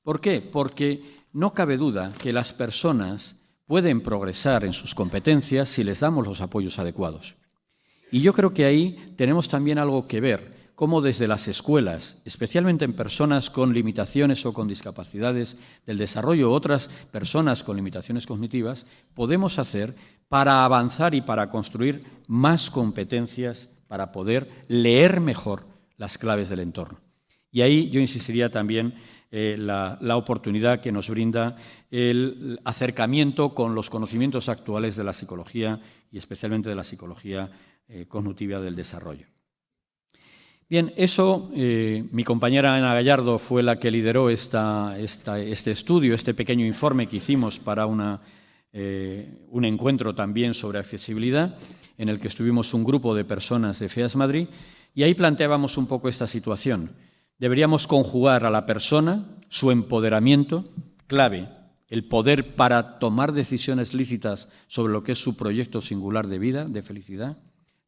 [SPEAKER 3] ¿Por qué? Porque no cabe duda que las personas pueden progresar en sus competencias si les damos los apoyos adecuados. Y yo creo que ahí tenemos también algo que ver, cómo desde las escuelas, especialmente en personas con limitaciones o con discapacidades del desarrollo, otras personas con limitaciones cognitivas, podemos hacer para avanzar y para construir más competencias para poder leer mejor las claves del entorno. Y ahí yo insistiría también la oportunidad que nos brinda el acercamiento con los conocimientos actuales de la psicología y especialmente de la psicología cognitiva del desarrollo. Bien, eso, mi compañera Ana Gallardo fue la que lideró este estudio, este pequeño informe que hicimos para un encuentro también sobre accesibilidad, en el que estuvimos un grupo de personas de FEAS Madrid, y ahí planteábamos un poco esta situación. Deberíamos conjugar a la persona, su empoderamiento, clave, el poder para tomar decisiones lícitas sobre lo que es su proyecto singular de vida, de felicidad,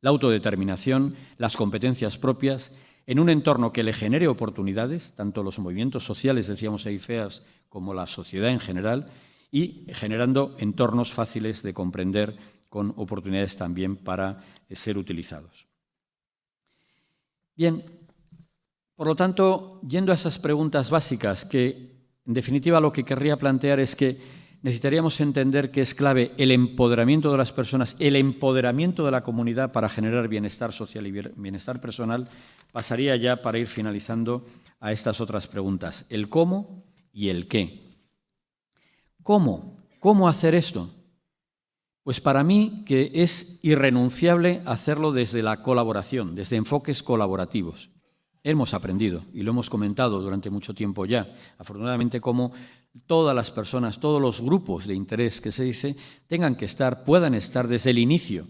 [SPEAKER 3] la autodeterminación, las competencias propias, en un entorno que le genere oportunidades, tanto los movimientos sociales, decíamos ahí FEAS, como la sociedad en general, y generando entornos fáciles de comprender con oportunidades también para ser utilizados. Bien, por lo tanto, yendo a esas preguntas básicas, que en definitiva lo que querría plantear es que necesitaríamos entender que es clave el empoderamiento de las personas, el empoderamiento de la comunidad para generar bienestar social y bienestar personal. Pasaría ya, para ir finalizando, a estas otras preguntas, el cómo y el qué. ¿Cómo? ¿Cómo hacer esto? Pues para mí que es irrenunciable hacerlo desde la colaboración, desde enfoques colaborativos. Hemos aprendido, y lo hemos comentado durante mucho tiempo ya, afortunadamente, cómo todas las personas, todos los grupos de interés que se dice, puedan estar desde el inicio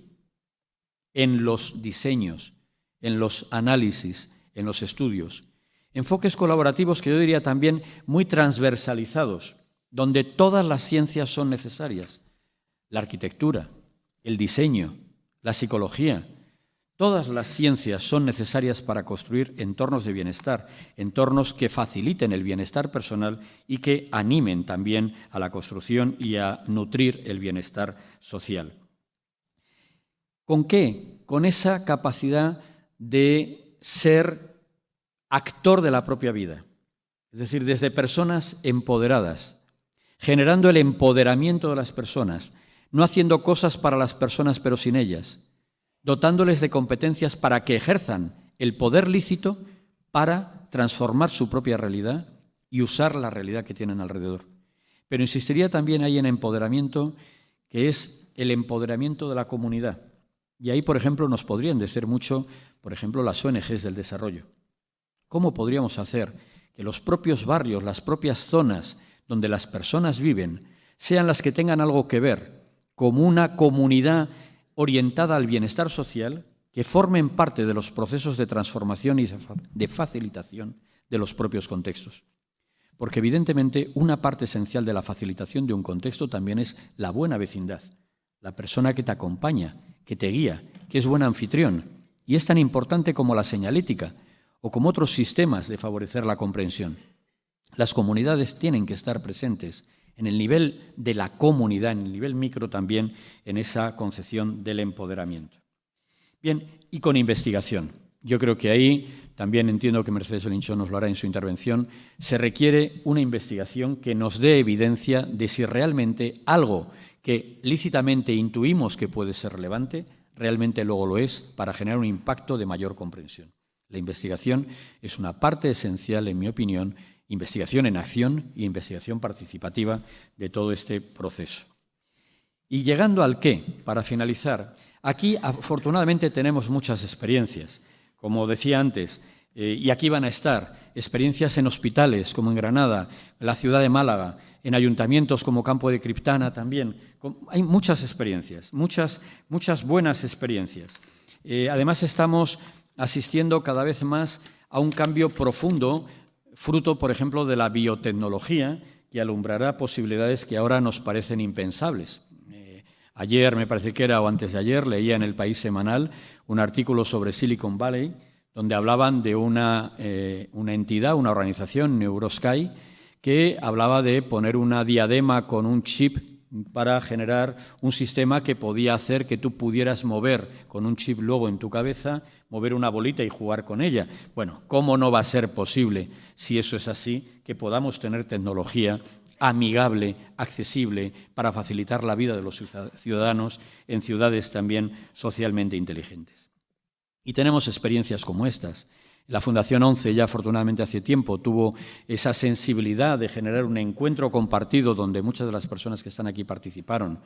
[SPEAKER 3] en los diseños, en los análisis, en los estudios. Enfoques colaborativos que yo diría también muy transversalizados, donde todas las ciencias son necesarias. La arquitectura, el diseño, la psicología. Todas las ciencias son necesarias para construir entornos de bienestar, entornos que faciliten el bienestar personal y que animen también a la construcción y a nutrir el bienestar social. ¿Con qué? Con esa capacidad de ser actor de la propia vida, es decir, desde personas empoderadas, generando el empoderamiento de las personas, no haciendo cosas para las personas pero sin ellas, dotándoles de competencias para que ejerzan el poder lícito para transformar su propia realidad y usar la realidad que tienen alrededor. Pero insistiría también ahí en empoderamiento, que es el empoderamiento de la comunidad. Y ahí, por ejemplo, nos podrían decir mucho, por ejemplo, las ONGs del desarrollo. ¿Cómo podríamos hacer que los propios barrios, las propias zonas donde las personas viven, sean las que tengan algo que ver como una comunidad orientada al bienestar social, que formen parte de los procesos de transformación y de facilitación de los propios contextos? Porque evidentemente una parte esencial de la facilitación de un contexto también es la buena vecindad, la persona que te acompaña, que te guía, que es buen anfitrión, y es tan importante como la señalética o como otros sistemas de favorecer la comprensión. Las comunidades tienen que estar presentes en el nivel de la comunidad, en el nivel micro también, en esa concepción del empoderamiento. Bien, y con investigación. Yo creo que ahí, también entiendo que Mercedes Belinchón nos lo hará en su intervención, se requiere una investigación que nos dé evidencia de si realmente algo que lícitamente intuimos que puede ser relevante, realmente luego lo es para generar un impacto de mayor comprensión. La investigación es una parte esencial, en mi opinión, investigación en acción e investigación participativa de todo este proceso. Y llegando al qué, para finalizar, aquí afortunadamente tenemos muchas experiencias. Como decía antes, y aquí van a estar experiencias en hospitales, como en Granada, en la ciudad de Málaga, en ayuntamientos como Campo de Criptana también. Hay muchas experiencias, muchas buenas experiencias. Además, estamos asistiendo cada vez más a un cambio profundo, fruto, por ejemplo, de la biotecnología, que alumbrará posibilidades que ahora nos parecen impensables. Ayer, me parece que era, o antes de ayer, leía en El País Semanal un artículo sobre Silicon Valley, donde hablaban de una entidad, una organización, NeuroSky, que hablaba de poner una diadema con un chip para generar un sistema que podía hacer que tú pudieras mover con un chip luego en tu cabeza, mover una bolita y jugar con ella. Bueno, ¿cómo no va a ser posible, si eso es así, que podamos tener tecnología amigable, accesible, para facilitar la vida de los ciudadanos en ciudades también socialmente inteligentes? Y tenemos experiencias como estas. La Fundación 11 ya afortunadamente hace tiempo tuvo esa sensibilidad de generar un encuentro compartido donde muchas de las personas que están aquí participaron.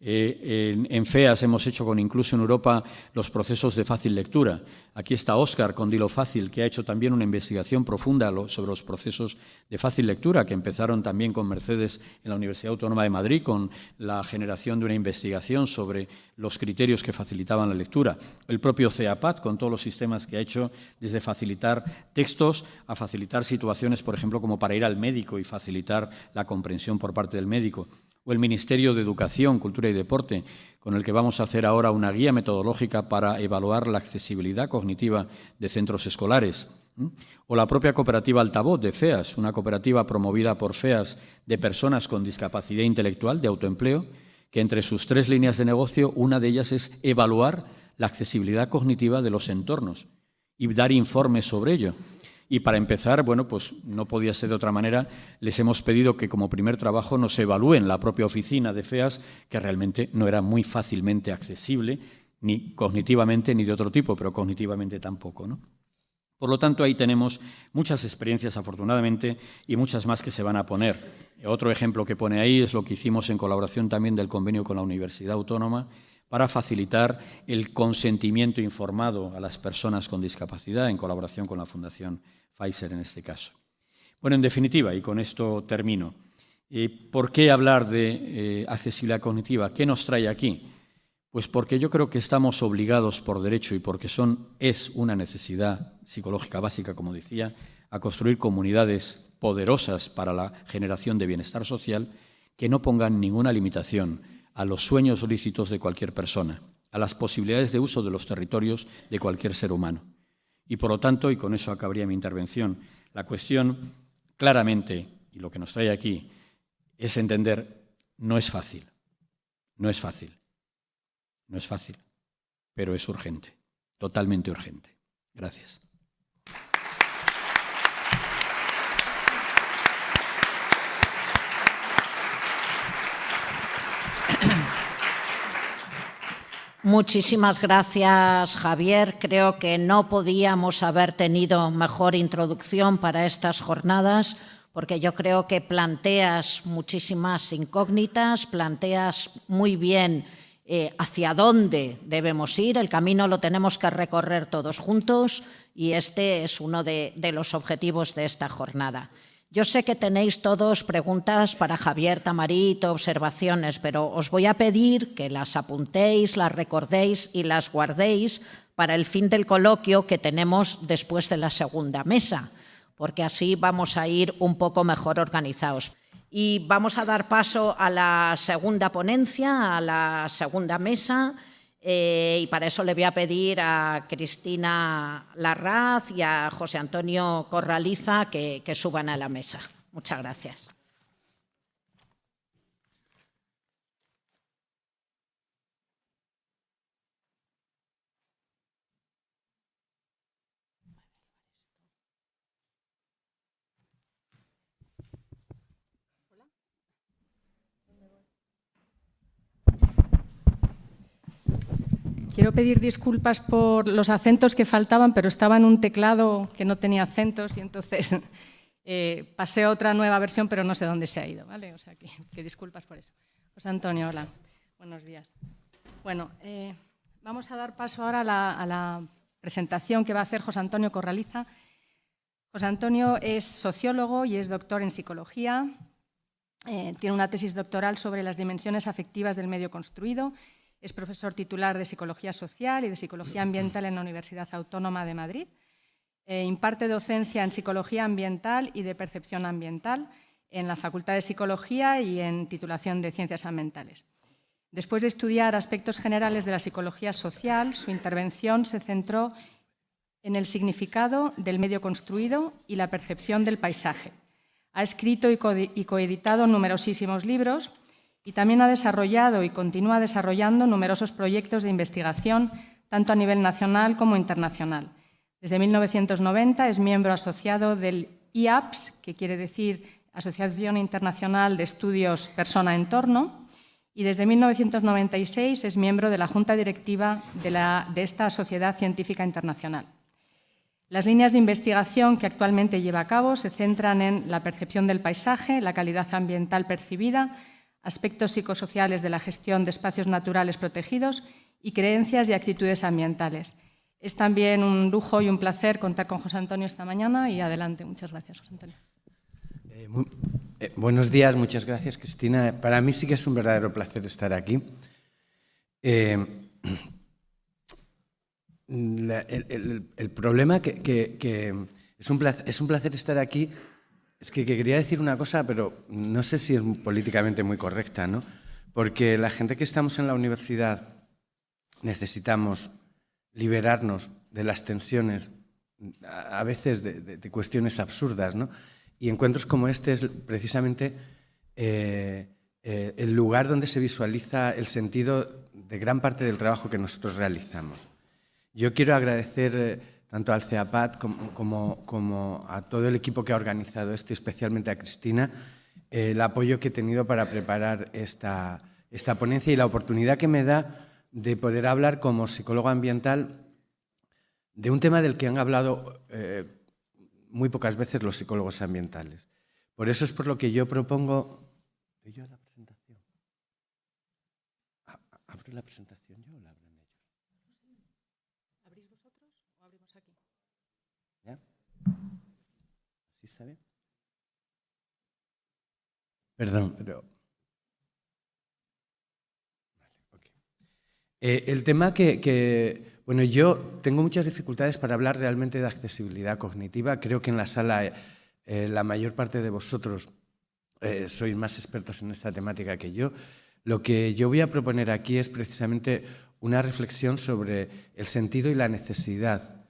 [SPEAKER 3] En FEAS hemos hecho con Inclusión Europa los procesos de fácil lectura. Aquí está Óscar con Dilo Fácil, que ha hecho también una investigación profunda sobre los procesos de fácil lectura, que empezaron también con Mercedes en la Universidad Autónoma de Madrid, con la generación de una investigación sobre los criterios que facilitaban la lectura. El propio CEAPAT, con todos los sistemas que ha hecho, desde facilitar textos a facilitar situaciones, por ejemplo, como para ir al médico y facilitar la comprensión por parte del médico. O el Ministerio de Educación, Cultura y Deporte, con el que vamos a hacer ahora una guía metodológica para evaluar la accesibilidad cognitiva de centros escolares. O la propia cooperativa Altavoz de FEAS, una cooperativa promovida por FEAS de personas con discapacidad intelectual, de autoempleo, que entre sus 3 líneas de negocio, una de ellas es evaluar la accesibilidad cognitiva de los entornos y dar informes sobre ello. Y para empezar, bueno, pues no podía ser de otra manera, les hemos pedido que como primer trabajo nos evalúen la propia oficina de FEAS, que realmente no era muy fácilmente accesible, ni cognitivamente ni de otro tipo, pero cognitivamente tampoco, ¿no? Por lo tanto, ahí tenemos muchas experiencias, afortunadamente, y muchas más que se van a poner. Otro ejemplo que pone ahí es lo que hicimos en colaboración también del convenio con la Universidad Autónoma para facilitar el consentimiento informado a las personas con discapacidad en colaboración con la Fundación Pfizer en este caso. Bueno, en definitiva, y con esto termino, ¿por qué hablar de accesibilidad cognitiva? ¿Qué nos trae aquí? Pues porque yo creo que estamos obligados por derecho y porque es una necesidad psicológica básica, como decía, a construir comunidades poderosas para la generación de bienestar social que no pongan ninguna limitación a los sueños lícitos de cualquier persona, a las posibilidades de uso de los territorios de cualquier ser humano. Y por lo tanto, y con eso acabaría mi intervención, la cuestión claramente, y lo que nos trae aquí, es entender, no es fácil, no es fácil. No es fácil, pero es urgente, totalmente urgente. Gracias.
[SPEAKER 1] Muchísimas gracias, Javier. Creo que no podíamos haber tenido mejor introducción para estas jornadas, porque yo creo que planteas muchísimas incógnitas, planteas muy bien hacia dónde debemos ir. El camino lo tenemos que recorrer todos juntos y este es uno de los objetivos de esta jornada. Yo sé que tenéis todos preguntas para Javier Tamarit, observaciones, pero os voy a pedir que las apuntéis, las recordéis y las guardéis para el fin del coloquio que tenemos después de la segunda mesa, porque así vamos a ir un poco mejor organizados. Y vamos a dar paso a la segunda ponencia, a la segunda mesa, y para eso le voy a pedir a Cristina Larraz y a José Antonio Corraliza que suban a la mesa. Muchas gracias.
[SPEAKER 2] quiero pedir disculpas por los acentos que faltaban, pero estaba en un teclado que no tenía acentos y entonces pasé a otra nueva versión, pero no sé dónde se ha ido, ¿vale? O sea, que disculpas por eso. José Antonio, hola. Buenos días. Bueno, vamos a dar paso ahora a la presentación que va a hacer José Antonio Corraliza. José Antonio es sociólogo y es doctor en psicología. Tiene una tesis doctoral sobre las dimensiones afectivas del medio construido. Es profesor titular de Psicología Social y de Psicología Ambiental en la Universidad Autónoma de Madrid. Imparte docencia en Psicología Ambiental y de Percepción Ambiental en la Facultad de Psicología y en titulación de Ciencias Ambientales. Después de estudiar aspectos generales de la psicología social, su intervención se centró en el significado del medio construido y la percepción del paisaje. Ha escrito y coeditado numerosísimos libros y también ha desarrollado y continúa desarrollando numerosos proyectos de investigación, tanto a nivel nacional como internacional. Desde 1990 es miembro asociado del IAPS, que quiere decir Asociación Internacional de Estudios Persona-Entorno, y desde 1996 es miembro de la Junta Directiva de esta Sociedad Científica Internacional. Las líneas de investigación que actualmente lleva a cabo se centran en la percepción del paisaje, la calidad ambiental percibida, aspectos psicosociales de la gestión de espacios naturales protegidos y creencias y actitudes ambientales. Es también un lujo y un placer contar con José Antonio esta mañana y adelante. Muchas gracias, José Antonio.
[SPEAKER 4] Buenos días, muchas gracias, Cristina. Para mí sí que es un verdadero placer estar aquí. El problema que es un placer estar aquí es que quería decir una cosa, pero no sé si es políticamente muy correcta, ¿no? Porque la gente que estamos en la universidad necesitamos liberarnos de las tensiones, a veces de cuestiones absurdas, ¿no? Y encuentros como este es precisamente el lugar donde se visualiza el sentido de gran parte del trabajo que nosotros realizamos. Yo quiero agradecer tanto al CEAPAT como a todo el equipo que ha organizado esto, y especialmente a Cristina, el apoyo que he tenido para preparar esta ponencia y la oportunidad que me da de poder hablar como psicólogo ambiental de un tema del que han hablado muy pocas veces los psicólogos ambientales. Por eso es por lo que yo propongo... ¿Doy yo la presentación? ¿Abro la presentación yo o la abren ellos?
[SPEAKER 2] ¿Abrís vosotros o abrimos aquí?
[SPEAKER 4] ¿Ya? ¿Sí está bien? Perdón, pero... Vale, okay. El tema bueno, yo tengo muchas dificultades para hablar realmente de accesibilidad cognitiva. Creo que en la sala la mayor parte de vosotros sois más expertos en esta temática que yo. Lo que yo voy a proponer aquí es precisamente una reflexión sobre el sentido y la necesidad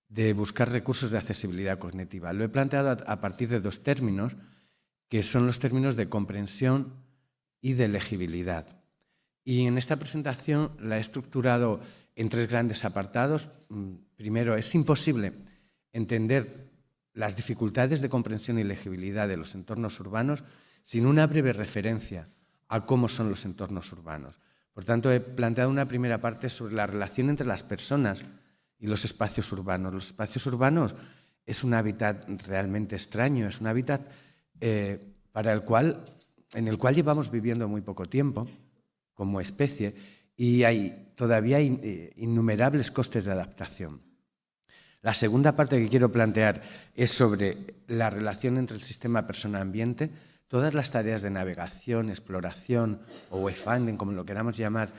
[SPEAKER 4] de buscar recursos de accesibilidad cognitiva. Lo he planteado a partir de dos términos, que son los términos de comprensión y de legibilidad. Y en esta presentación la he estructurado en tres grandes apartados. Primero, es imposible entender las dificultades de comprensión y legibilidad de los entornos urbanos sin una breve referencia a cómo son los entornos urbanos. Por tanto, he planteado una primera parte sobre la relación entre las personas y los espacios urbanos. Los espacios urbanos es un hábitat realmente extraño, es un hábitat en el cual llevamos viviendo muy poco tiempo como especie, y hay todavía innumerables costes de adaptación. La segunda parte que quiero plantear es sobre la relación entre el sistema persona-ambiente. Todas las tareas de navegación, exploración o wayfinding, como lo queramos llamar,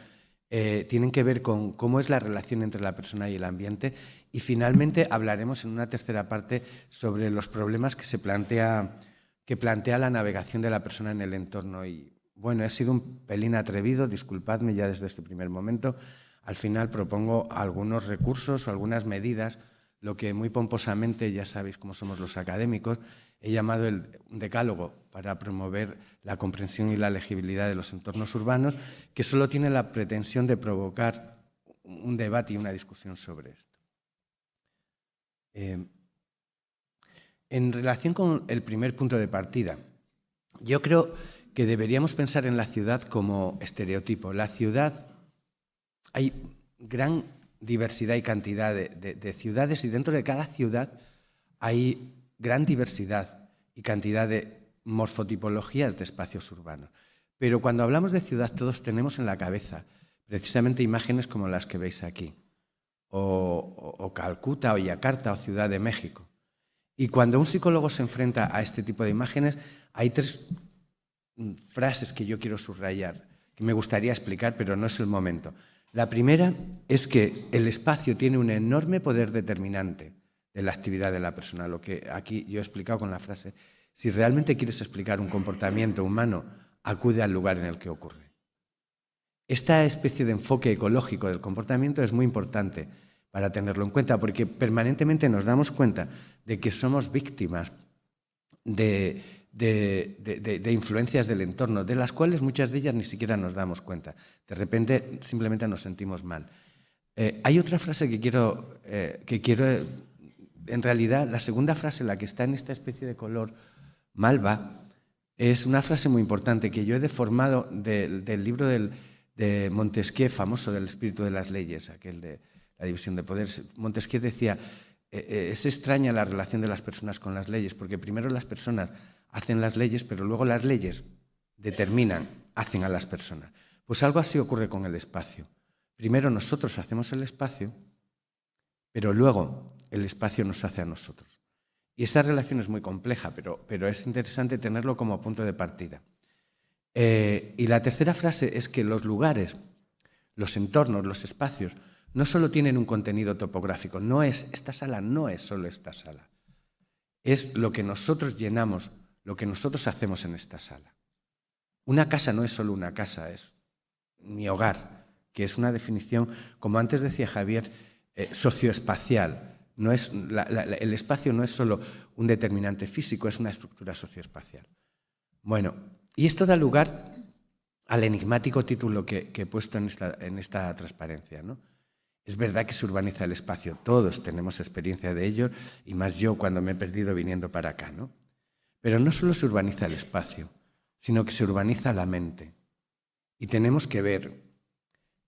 [SPEAKER 4] tienen que ver con cómo es la relación entre la persona y el ambiente. Y finalmente hablaremos en una tercera parte sobre los problemas que plantea la navegación de la persona en el entorno. Y bueno, he sido un pelín atrevido, disculpadme ya desde este primer momento. Al final propongo algunos recursos o algunas medidas, lo que muy pomposamente, ya sabéis cómo somos los académicos, he llamado un decálogo para promover la comprensión y la legibilidad de los entornos urbanos, que solo tiene la pretensión de provocar un debate y una discusión sobre esto. En relación con el primer punto de partida, yo creo que deberíamos pensar en la ciudad como estereotipo. La ciudad, hay gran diversidad y cantidad de ciudades, y dentro de cada ciudad hay gran diversidad y cantidad de morfotipologías de espacios urbanos. Pero cuando hablamos de ciudad, todos tenemos en la cabeza precisamente imágenes como las que veis aquí, o Calcuta, o Yakarta, o Ciudad de México. Y cuando un psicólogo se enfrenta a este tipo de imágenes, hay 3 frases que yo quiero subrayar, que me gustaría explicar, pero no es el momento. La primera es que el espacio tiene un enorme poder determinante de la actividad de la persona, lo que aquí yo he explicado con la frase: si realmente quieres explicar un comportamiento humano, acude al lugar en el que ocurre. Esta especie de enfoque ecológico del comportamiento es muy importante para tenerlo en cuenta, porque permanentemente nos damos cuenta de que somos víctimas de influencias del entorno, de las cuales muchas de ellas ni siquiera nos damos cuenta. De repente simplemente nos sentimos mal. Hay otra frase que quiero, en realidad la segunda frase, la que está en esta especie de color malva, es una frase muy importante que yo he deformado del libro de Montesquieu, famoso, del espíritu de las leyes, aquel de la división de poderes. Montesquieu decía: es extraña la relación de las personas con las leyes, porque primero las personas hacen las leyes, pero luego las leyes determinan, hacen a las personas. Pues algo así ocurre con el espacio. Primero nosotros hacemos el espacio, pero luego el espacio nos hace a nosotros. Y esta relación es muy compleja, pero es interesante tenerlo como punto de partida. Y la tercera frase es que los lugares, los entornos, los espacios, no solo tienen un contenido topográfico, esta sala no es solo esta sala, es lo que nosotros llenamos, lo que nosotros hacemos en esta sala. Una casa no es solo una casa, es mi hogar, que es una definición, como antes decía Javier, socioespacial. No es, el espacio no es solo un determinante físico, es una estructura socioespacial. Bueno, y esto da lugar al enigmático título que he puesto en esta transparencia, ¿no? Es verdad que se urbaniza el espacio, todos tenemos experiencia de ello, y más yo cuando me he perdido viniendo para acá, ¿no? Pero no solo se urbaniza el espacio, sino que se urbaniza la mente. Y tenemos que ver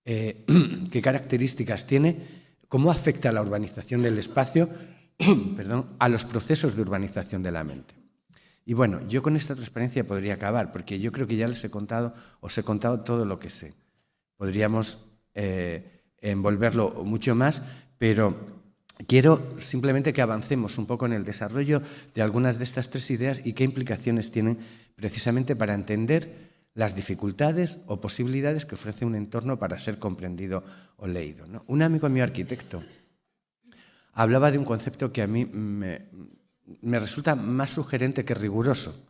[SPEAKER 4] qué características tiene, cómo afecta la urbanización del espacio a los procesos de urbanización de la mente. Y bueno, yo con esta transparencia podría acabar, porque yo creo que ya os he contado todo lo que sé. Podríamos envolverlo mucho más, pero quiero simplemente que avancemos un poco en el desarrollo de algunas de estas 3 ideas y qué implicaciones tienen precisamente para entender las dificultades o posibilidades que ofrece un entorno para ser comprendido o leído, ¿no? Un amigo mío, arquitecto, hablaba de un concepto que a mí me resulta más sugerente que riguroso,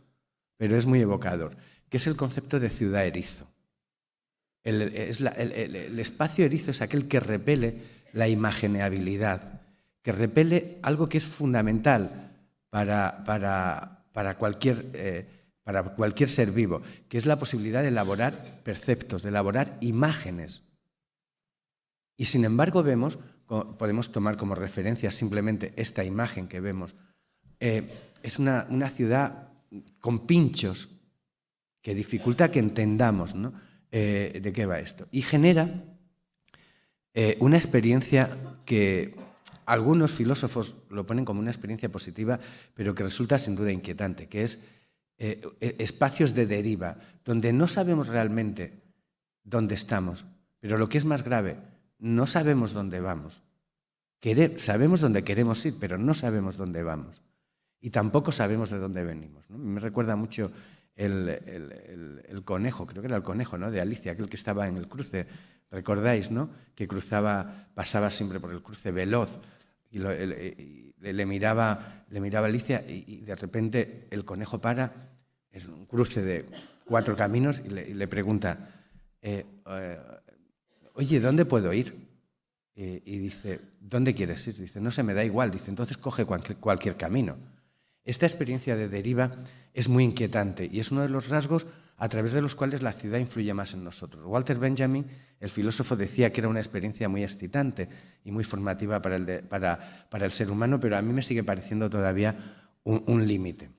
[SPEAKER 4] pero es muy evocador, que es el concepto de ciudad erizo. El espacio erizo es aquel que repele la imagineabilidad, que repele algo que es fundamental para cualquier ser vivo, que es la posibilidad de elaborar perceptos, de elaborar imágenes. Y sin embargo podemos tomar como referencia simplemente esta imagen que vemos. Es una ciudad con pinchos que dificulta que entendamos, ¿no? De qué va esto. Y genera una experiencia que algunos filósofos lo ponen como una experiencia positiva, pero que resulta sin duda inquietante, que es espacios de deriva, donde no sabemos realmente dónde estamos, pero lo que es más grave, no sabemos dónde vamos. Sabemos dónde queremos ir, pero no sabemos dónde vamos. Y tampoco sabemos de dónde venimos, ¿no? Me recuerda mucho el conejo, creo que era el conejo, ¿no?, de Alicia, aquel que estaba en el cruce, ¿recordáis, no?, que pasaba siempre por el cruce veloz y le miraba a Alicia y de repente el conejo para, es un cruce de 4 caminos y le pregunta, oye, ¿dónde puedo ir? Y dice, ¿dónde quieres ir? Dice, no se me da igual. Dice, entonces coge cualquier camino. Esta experiencia de deriva es muy inquietante y es uno de los rasgos a través de los cuales la ciudad influye más en nosotros. Walter Benjamin, el filósofo, decía que era una experiencia muy excitante y muy formativa para el ser humano, pero a mí me sigue pareciendo todavía un límite.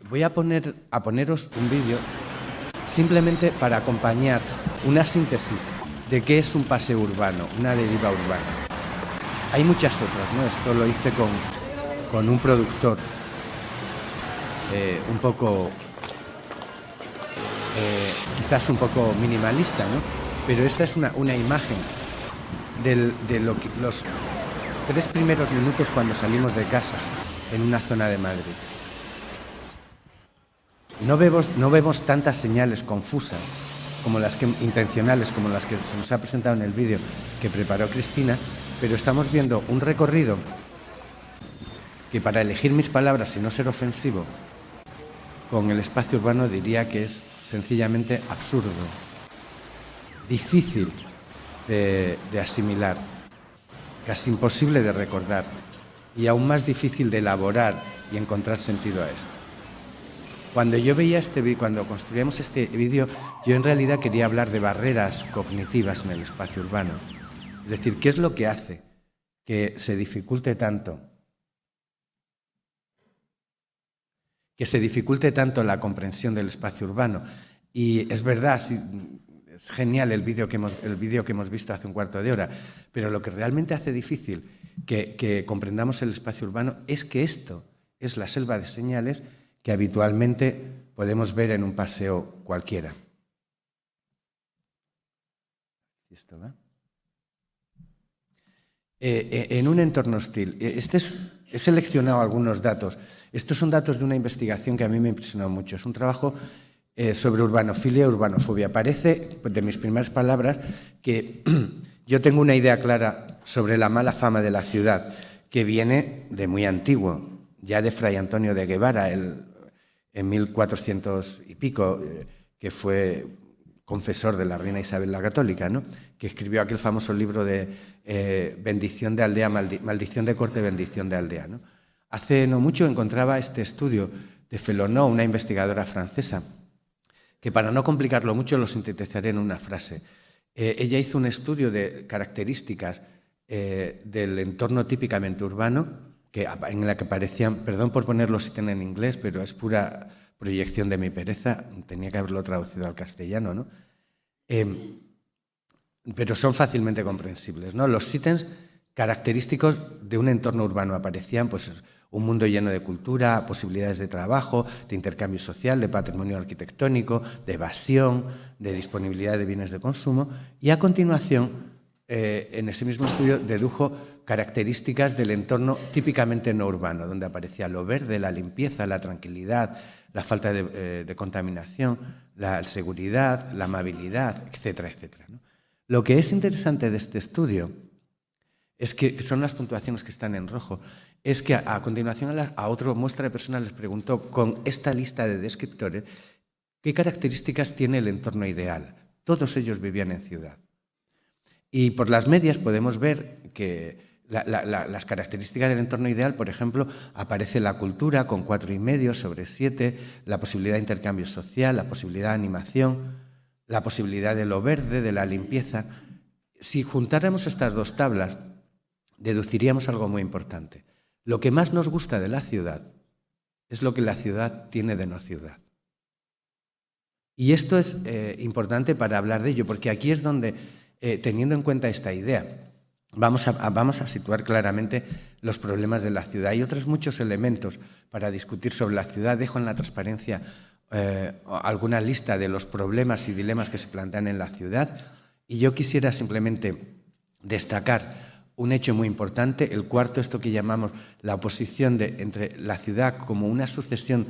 [SPEAKER 4] Voy a poneros un vídeo. simplemente para acompañar una síntesis de qué es un paseo urbano, una deriva urbana. Hay muchas otras, ¿no? Esto lo hice con un productor un poco, quizás un poco minimalista, ¿no? Pero esta es una imagen de los 3 primeros minutos cuando salimos de casa en una zona de Madrid. No vemos tantas señales confusas intencionales como las que se nos ha presentado en el vídeo que preparó Cristina, pero estamos viendo un recorrido que, para elegir mis palabras y no ser ofensivo, con el espacio urbano diría que es sencillamente absurdo, difícil de asimilar, casi imposible de recordar y aún más difícil de elaborar y encontrar sentido a esto. Cuando yo veía cuando construíamos este vídeo, yo en realidad quería hablar de barreras cognitivas en el espacio urbano. Es decir, ¿qué es lo que hace que se dificulte tanto? Que se dificulte tanto la comprensión del espacio urbano. Y es verdad, sí, es genial el vídeo que hemos visto hace un cuarto de hora, pero lo que realmente hace difícil que comprendamos el espacio urbano es que esto es la selva de señales que habitualmente podemos ver en un paseo cualquiera. ¿Esto va? En un entorno hostil. He seleccionado algunos datos. Estos son datos de una investigación que a mí me impresionó mucho. Es un trabajo sobre urbanofilia y urbanofobia. Parece, de mis primeras palabras, que yo tengo una idea clara sobre la mala fama de la ciudad, que viene de muy antiguo, ya de Fray Antonio de Guevara, en 1400 y pico, que fue confesor de la reina Isabel la Católica, ¿no? Que escribió aquel famoso libro de Bendición de aldea, maldición de corte, bendición de aldea, ¿no? Hace no mucho encontraba este estudio de Felonó, una investigadora francesa, que, para no complicarlo mucho, lo sintetizaré en una frase. Ella hizo un estudio de características del entorno típicamente urbano, en la que parecían, perdón por ponerlo si tienen en inglés, pero es pura proyección de mi pereza, tenía que haberlo traducido al castellano, ¿no? Pero son fácilmente comprensibles, ¿no? Los ítems característicos de un entorno urbano aparecían, pues, un mundo lleno de cultura, posibilidades de trabajo, de intercambio social, de patrimonio arquitectónico, de evasión, de disponibilidad de bienes de consumo, y a continuación, en ese mismo estudio, dedujo características del entorno típicamente no urbano, donde aparecía lo verde, la limpieza, la tranquilidad, la falta de contaminación, la seguridad, la amabilidad, etcétera, etcétera, ¿no? Lo que es interesante de este estudio es que son las puntuaciones que están en rojo, es que a continuación a otra muestra de personas les preguntó, con esta lista de descriptores, qué características tiene el entorno ideal. Todos ellos vivían en ciudad. Y por las medias podemos ver que las características del entorno ideal, por ejemplo, aparece la cultura con 4,5 sobre 7, la posibilidad de intercambio social, la posibilidad de animación, la posibilidad de lo verde, de la limpieza. Si juntáramos estas dos tablas, deduciríamos algo muy importante. Lo que más nos gusta de la ciudad es lo que la ciudad tiene de no ciudad. Y esto es importante para hablar de ello, porque aquí es donde, teniendo en cuenta esta idea, vamos a situar claramente los problemas de la ciudad. Hay otros muchos elementos para discutir sobre la ciudad. Dejo en la transparencia alguna lista de los problemas y dilemas que se plantean en la ciudad, y yo quisiera simplemente destacar un hecho muy importante, el cuarto, esto que llamamos la oposición entre la ciudad como una sucesión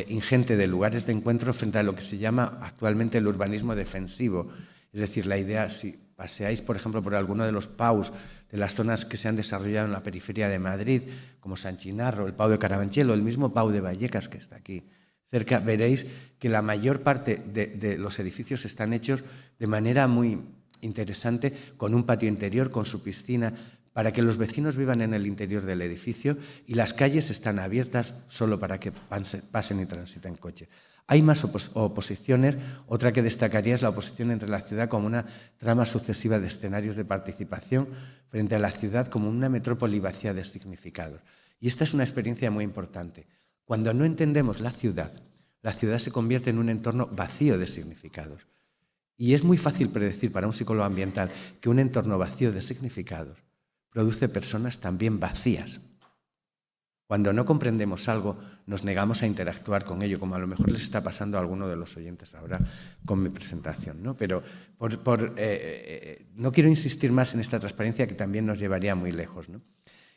[SPEAKER 4] ingente de lugares de encuentro frente a lo que se llama actualmente el urbanismo defensivo. Es decir, la idea, si paseáis, por ejemplo, por alguno de los PAUs de las zonas que se han desarrollado en la periferia de Madrid, como San Chinarro, el PAU de Carabanchel o el mismo PAU de Vallecas, que está aquí cerca, veréis que la mayor parte de los edificios están hechos de manera muy interesante, con un patio interior, con su piscina, para que los vecinos vivan en el interior del edificio, y las calles están abiertas solo para que pasen y transiten coches. Hay más oposiciones. Otra que destacaría es la oposición entre la ciudad como una trama sucesiva de escenarios de participación frente a la ciudad como una metrópoli vacía de significados. Y esta es una experiencia muy importante. Cuando no entendemos la ciudad la ciudad se convierte en un entorno vacío de significados. Y es muy fácil predecir para un psicólogo ambiental que un entorno vacío de significados produce personas también vacías. Cuando no comprendemos algo, nos negamos a interactuar con ello, como a lo mejor les está pasando a alguno de los oyentes ahora con mi presentación, ¿no? Pero no quiero insistir más en esta transparencia que también nos llevaría muy lejos, ¿no?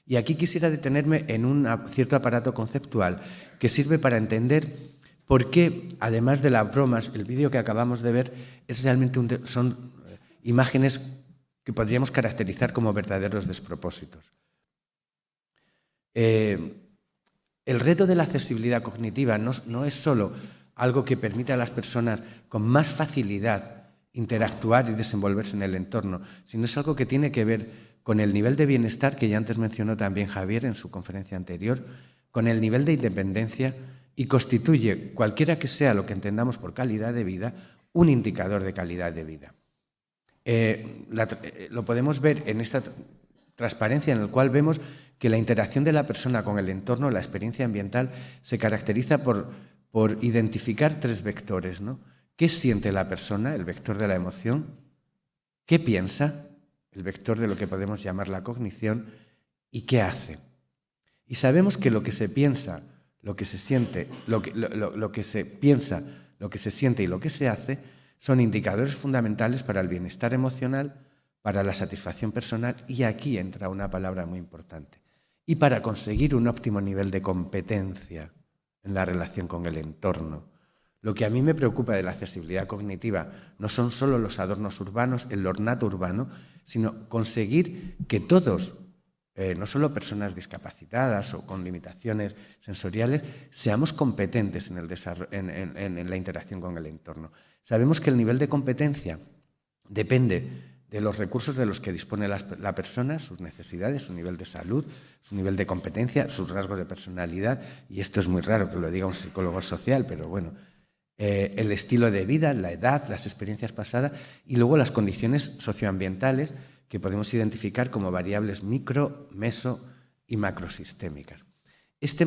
[SPEAKER 4] Y aquí quisiera detenerme en un cierto aparato conceptual que sirve para entender por qué, además de las bromas, el vídeo que acabamos de ver es realmente son imágenes que podríamos caracterizar como verdaderos despropósitos. El reto de la accesibilidad cognitiva no es solo algo que permite a las personas con más facilidad interactuar y desenvolverse en el entorno, sino es algo que tiene que ver con el nivel de bienestar que ya antes mencionó también Javier en su conferencia anterior, con el nivel de independencia, y constituye, cualquiera que sea lo que entendamos por calidad de vida, un indicador de calidad de vida. Lo podemos ver en esta transparencia en la cual vemos que la interacción de la persona con el entorno, la experiencia ambiental, se caracteriza por identificar tres vectores, ¿no? ¿Qué siente la persona? El vector de la emoción. ¿Qué piensa? El vector de lo que podemos llamar la cognición. ¿Y qué hace? Y sabemos que lo que se piensa, lo que se siente, lo que se piensa, lo que se siente y lo que se hace son indicadores fundamentales para el bienestar emocional, para la satisfacción personal, y aquí entra una palabra muy importante, y para conseguir un óptimo nivel de competencia en la relación con el entorno. Lo que a mí me preocupa de la accesibilidad cognitiva no son solo los adornos urbanos, el ornato urbano, sino conseguir que todos, no solo personas discapacitadas o con limitaciones sensoriales, seamos competentes en la interacción con el entorno. Sabemos que el nivel de competencia depende de los recursos de los que dispone la persona, sus necesidades, su nivel de salud, su nivel de competencia, sus rasgos de personalidad, y esto es muy raro que lo diga un psicólogo social, pero bueno, el estilo de vida, la edad, las experiencias pasadas y luego las condiciones socioambientales que podemos identificar como variables micro, meso y macrosistémicas. Este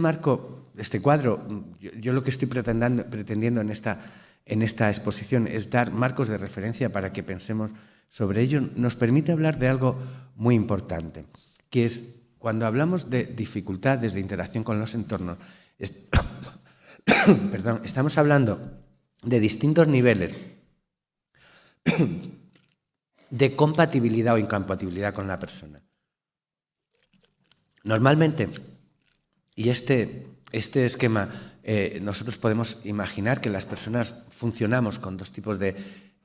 [SPEAKER 4] cuadro, yo lo que estoy pretendiendo en esta exposición es dar marcos de referencia para que pensemos sobre ello. Nos permite hablar de algo muy importante, que es cuando hablamos de dificultades de interacción con los entornos, estamos hablando de distintos niveles de compatibilidad o incompatibilidad con la persona. Normalmente, y este esquema, nosotros podemos imaginar que las personas funcionamos con dos tipos de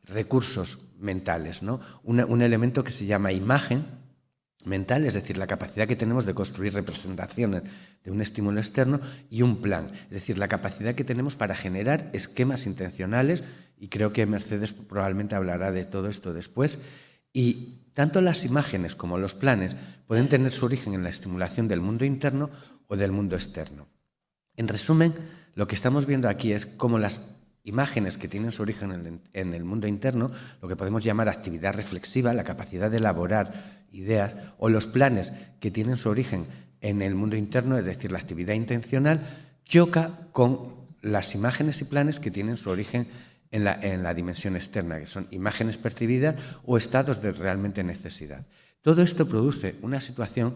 [SPEAKER 4] recursos mentales, ¿no? Un elemento que se llama imagen mental, es decir, la capacidad que tenemos de construir representaciones de un estímulo externo, y un plan, es decir, la capacidad que tenemos para generar esquemas intencionales, y creo que Mercedes probablemente hablará de todo esto después, y tanto las imágenes como los planes pueden tener su origen en la estimulación del mundo interno o del mundo externo. En resumen, lo que estamos viendo aquí es cómo las imágenes que tienen su origen en el mundo interno, lo que podemos llamar actividad reflexiva, la capacidad de elaborar ideas, o los planes que tienen su origen en el mundo interno, es decir, la actividad intencional, choca con las imágenes y planes que tienen su origen en la dimensión externa, que son imágenes percibidas o estados de realmente necesidad. Todo esto produce una situación,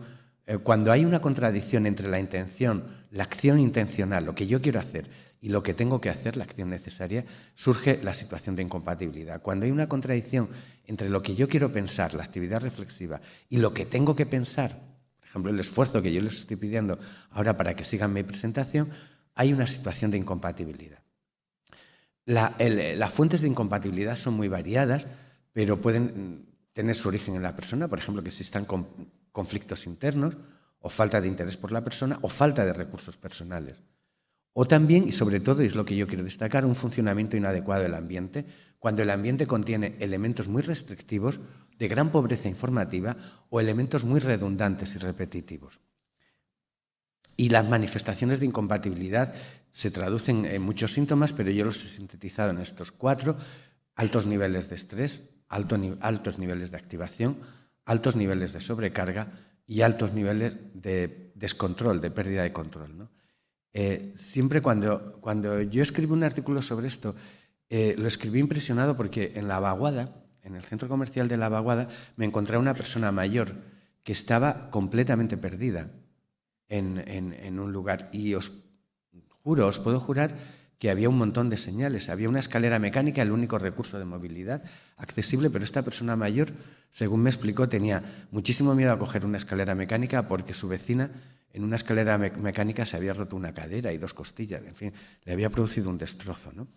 [SPEAKER 4] cuando hay una contradicción entre la intención, la acción intencional, lo que yo quiero hacer, y lo que tengo que hacer, la acción necesaria, surge la situación de incompatibilidad. Cuando hay una contradicción entre lo que yo quiero pensar, la actividad reflexiva, y lo que tengo que pensar, por ejemplo, el esfuerzo que yo les estoy pidiendo ahora para que sigan mi presentación, hay una situación de incompatibilidad. Las fuentes de incompatibilidad son muy variadas, pero pueden tener su origen en la persona, por ejemplo, que existan conflictos internos, o falta de interés por la persona, o falta de recursos personales. O también, y sobre todo, y es lo que yo quiero destacar, un funcionamiento inadecuado del ambiente, cuando el ambiente contiene elementos muy restrictivos, de gran pobreza informativa, o elementos muy redundantes y repetitivos. Y las manifestaciones de incompatibilidad se traducen en muchos síntomas, pero yo los he sintetizado en estos 4: altos niveles de estrés, altos niveles de activación, altos niveles de sobrecarga y altos niveles de descontrol, de pérdida de control, ¿no? siempre cuando yo escribí un artículo sobre esto, lo escribí impresionado porque en la Vaguada, en el centro comercial de la Vaguada, me encontré a una persona mayor que estaba completamente perdida en un lugar. Y os puedo jurar que había un montón de señales. Había una escalera mecánica, el único recurso de movilidad accesible, pero esta persona mayor, según me explicó, tenía muchísimo miedo a coger una escalera mecánica porque su vecina en una escalera mecánica se había roto una cadera y 2 costillas, en fin, le había producido un destrozo, ¿no?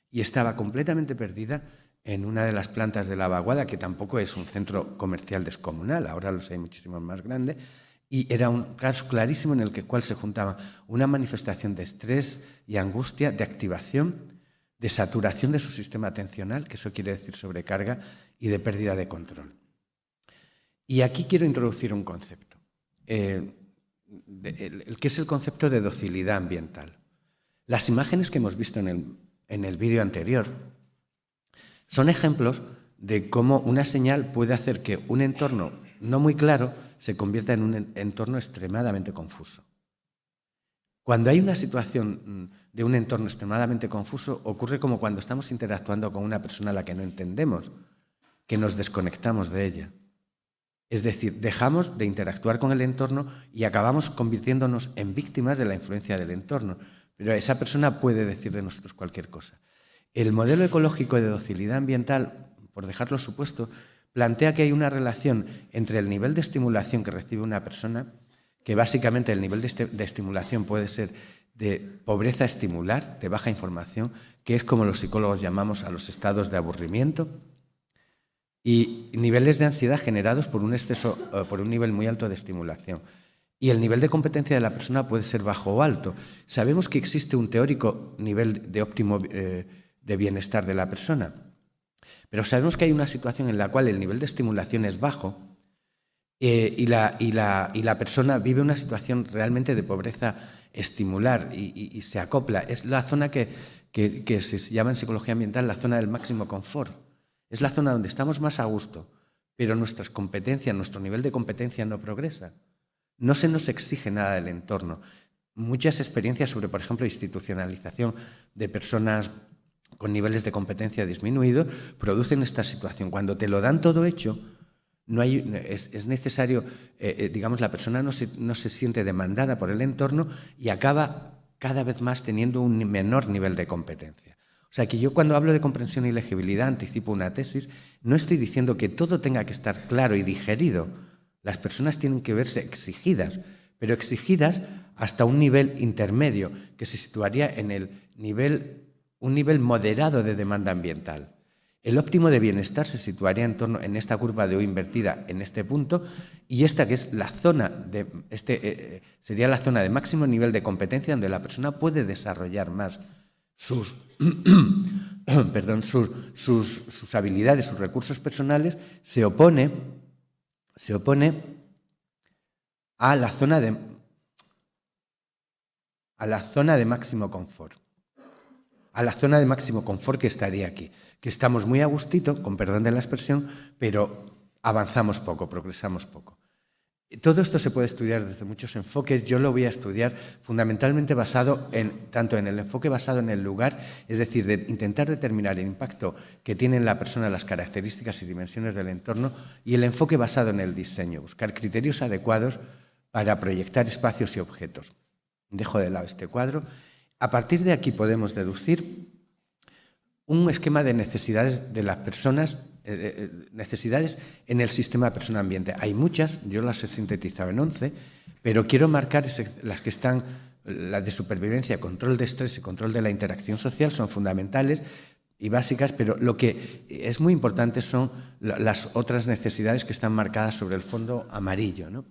[SPEAKER 4] Y estaba completamente perdida en una de las plantas de la Vaguada, que tampoco es un centro comercial descomunal, ahora los hay muchísimos más grandes, y era un caso clarísimo en el cual se juntaba una manifestación de estrés y angustia, de activación, de saturación de su sistema atencional, que eso quiere decir sobrecarga, y de pérdida de control. Y aquí quiero introducir un concepto, que es el concepto de docilidad ambiental. Las imágenes que hemos visto en el vídeo anterior son ejemplos de cómo una señal puede hacer que un entorno no muy claro se convierta en un entorno extremadamente confuso. Cuando hay una situación de un entorno extremadamente confuso, ocurre como cuando estamos interactuando con una persona a la que no entendemos, que nos desconectamos de ella. Es decir, dejamos de interactuar con el entorno y acabamos convirtiéndonos en víctimas de la influencia del entorno. Pero esa persona puede decir de nosotros cualquier cosa. El modelo ecológico de docilidad ambiental, por dejarlo supuesto, plantea que hay una relación entre el nivel de estimulación que recibe una persona, que básicamente el nivel de estimulación puede ser de pobreza estimular, de baja información, que es como los psicólogos llamamos a los estados de aburrimiento, y niveles de ansiedad generados por un nivel muy alto de estimulación. Y el nivel de competencia de la persona puede ser bajo o alto. Sabemos que existe un teórico nivel de óptimo de bienestar de la persona, pero sabemos que hay una situación en la cual el nivel de estimulación es bajo y la persona vive una situación realmente de pobreza estimular y se acopla. Es la zona que se llama en psicología ambiental la zona del máximo confort. Es la zona donde estamos más a gusto, pero nuestras competencias, nuestro nivel de competencia no progresa. No se nos exige nada del entorno. Muchas experiencias sobre, por ejemplo, institucionalización de personas con niveles de competencia disminuidos producen esta situación. Cuando te lo dan todo hecho, es necesario, digamos, la persona no se siente demandada por el entorno y acaba cada vez más teniendo un menor nivel de competencia. O sea que yo cuando hablo de comprensión y legibilidad, anticipo una tesis, no estoy diciendo que todo tenga que estar claro y digerido. Las personas tienen que verse exigidas, pero exigidas hasta un nivel intermedio, que se situaría en un nivel moderado de demanda ambiental. El óptimo de bienestar se situaría en esta curva de O invertida, en este punto, y esta que es la zona sería la zona de máximo nivel de competencia donde la persona puede desarrollar más sus habilidades, sus recursos personales, se opone a la zona de máximo confort. A la zona de máximo confort que estaría aquí, que estamos muy a gustito, con perdón de la expresión, pero avanzamos poco, progresamos poco. Todo esto se puede estudiar desde muchos enfoques. Yo lo voy a estudiar fundamentalmente tanto en el enfoque basado en el lugar, es decir, de intentar determinar el impacto que tiene en la persona las características y dimensiones del entorno, y el enfoque basado en el diseño, buscar criterios adecuados para proyectar espacios y objetos. Dejo de lado este cuadro. A partir de aquí podemos deducir un esquema de necesidades de las personas, necesidades en el sistema persona-ambiente. Hay muchas, yo las he sintetizado en 11, pero quiero marcar las que están, las de supervivencia, control de estrés y control de la interacción social, son fundamentales y básicas, pero lo que es muy importante son las otras necesidades que están marcadas sobre el fondo amarillo, ¿no?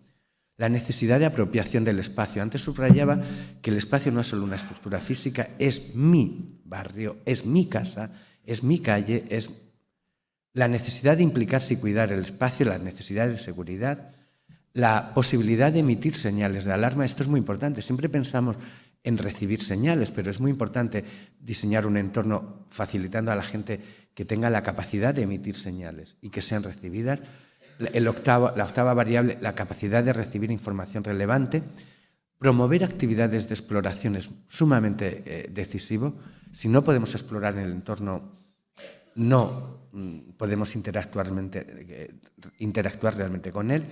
[SPEAKER 4] La necesidad de apropiación del espacio. Antes subrayaba que el espacio no es solo una estructura física, es mi barrio, es mi casa, es mi calle, es la necesidad de implicarse y cuidar el espacio, la necesidad de seguridad, la posibilidad de emitir señales de alarma. Esto es muy importante. Siempre pensamos en recibir señales, pero es muy importante diseñar un entorno facilitando a la gente que tenga la capacidad de emitir señales y que sean recibidas. La octava variable, la capacidad de recibir información relevante. Promover actividades de exploración es sumamente decisivo. Si no podemos explorar en el entorno, no podemos interactuar realmente con él.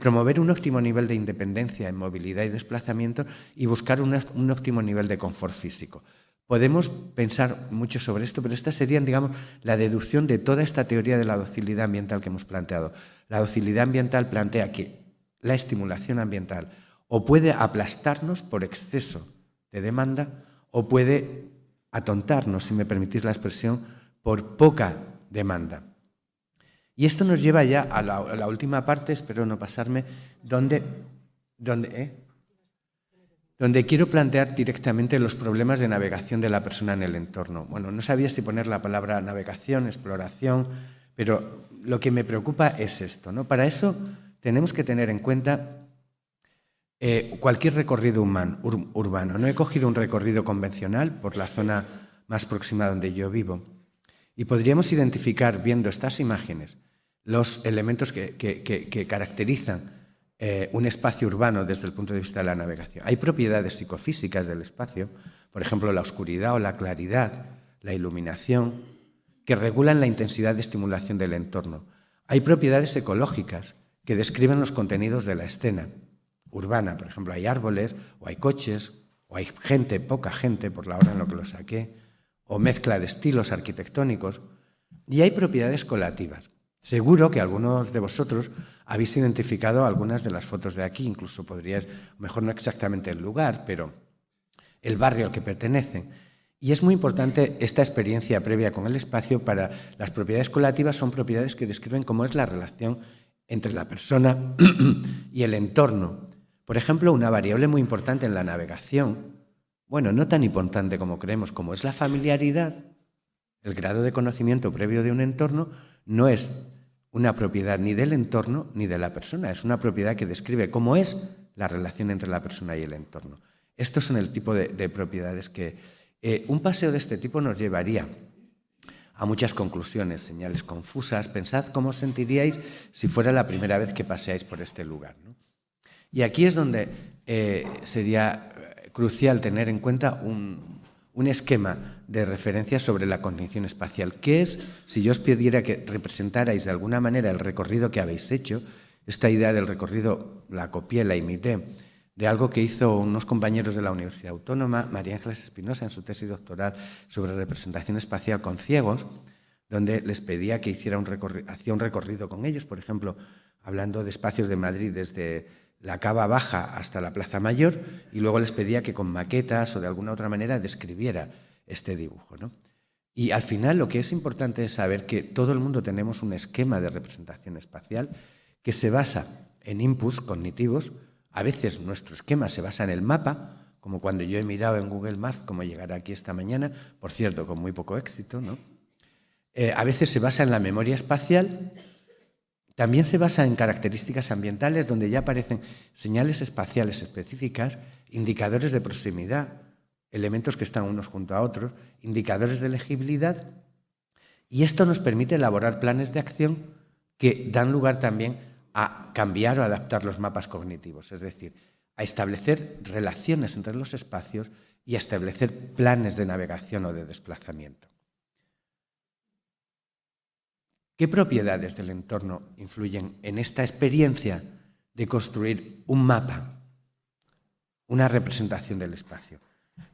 [SPEAKER 4] Promover un óptimo nivel de independencia en movilidad y desplazamiento y buscar un óptimo nivel de confort físico. Podemos pensar mucho sobre esto, pero esta sería, digamos, la deducción de toda esta teoría de la docilidad ambiental que hemos planteado. La docilidad ambiental plantea que la estimulación ambiental o puede aplastarnos por exceso de demanda o puede atontarnos, si me permitís la expresión, por poca demanda. Y esto nos lleva ya a la última parte, espero no pasarme, donde quiero plantear directamente los problemas de navegación de la persona en el entorno. Bueno, no sabía si poner la palabra navegación, exploración, pero lo que me preocupa es esto, ¿no? Para eso tenemos que tener en cuenta cualquier recorrido urbano. No he cogido un recorrido convencional por la zona más próxima donde yo vivo y podríamos identificar, viendo estas imágenes, los elementos que caracterizan un espacio urbano desde el punto de vista de la navegación. Hay propiedades psicofísicas del espacio, por ejemplo, la oscuridad o la claridad, la iluminación, que regulan la intensidad de estimulación del entorno. Hay propiedades ecológicas que describen los contenidos de la escena urbana. Por ejemplo, hay árboles, o hay coches, o hay gente, poca gente, por la hora en lo que lo saqué, o mezcla de estilos arquitectónicos. Y hay propiedades colativas. Seguro que algunos de vosotros habéis identificado algunas de las fotos de aquí, incluso podríais, mejor no exactamente el lugar, pero el barrio al que pertenecen. Y es muy importante esta experiencia previa con el espacio. Para las propiedades colativas son propiedades que describen cómo es la relación entre la persona y el entorno. Por ejemplo, una variable muy importante en la navegación, bueno, no tan importante como creemos, como es la familiaridad, el grado de conocimiento previo de un entorno, no es una propiedad ni del entorno ni de la persona, es una propiedad que describe cómo es la relación entre la persona y el entorno. Estos son el tipo de propiedades que un paseo de este tipo nos llevaría a muchas conclusiones, señales confusas. Pensad cómo os sentiríais si fuera la primera vez que paseáis por este lugar, ¿no? Y aquí es donde sería crucial tener en cuenta un esquema de referencia sobre la cognición espacial. ¿Qué es, si yo os pidiera que representarais de alguna manera el recorrido que habéis hecho? Esta idea del recorrido la copié, la imité, de algo que hizo unos compañeros de la Universidad Autónoma, María Ángeles Espinosa, en su tesis doctoral sobre representación espacial con ciegos, donde les pedía que hiciera hacía un recorrido con ellos, por ejemplo, hablando de espacios de Madrid desde la Cava Baja hasta la Plaza Mayor, y luego les pedía que con maquetas o de alguna otra manera describiera este dibujo, ¿no? Y al final lo que es importante es saber que todo el mundo tenemos un esquema de representación espacial que se basa en inputs cognitivos. A veces nuestro esquema se basa en el mapa, como cuando yo he mirado en Google Maps cómo llegar aquí esta mañana, por cierto, con muy poco éxito, ¿no? A veces se basa en la memoria espacial. También se basa en características ambientales, donde ya aparecen señales espaciales específicas, indicadores de proximidad, elementos que están unos junto a otros, indicadores de legibilidad, y esto nos permite elaborar planes de acción que dan lugar también a cambiar o adaptar los mapas cognitivos, es decir, a establecer relaciones entre los espacios y a establecer planes de navegación o de desplazamiento. ¿Qué propiedades del entorno influyen en esta experiencia de construir un mapa, una representación del espacio?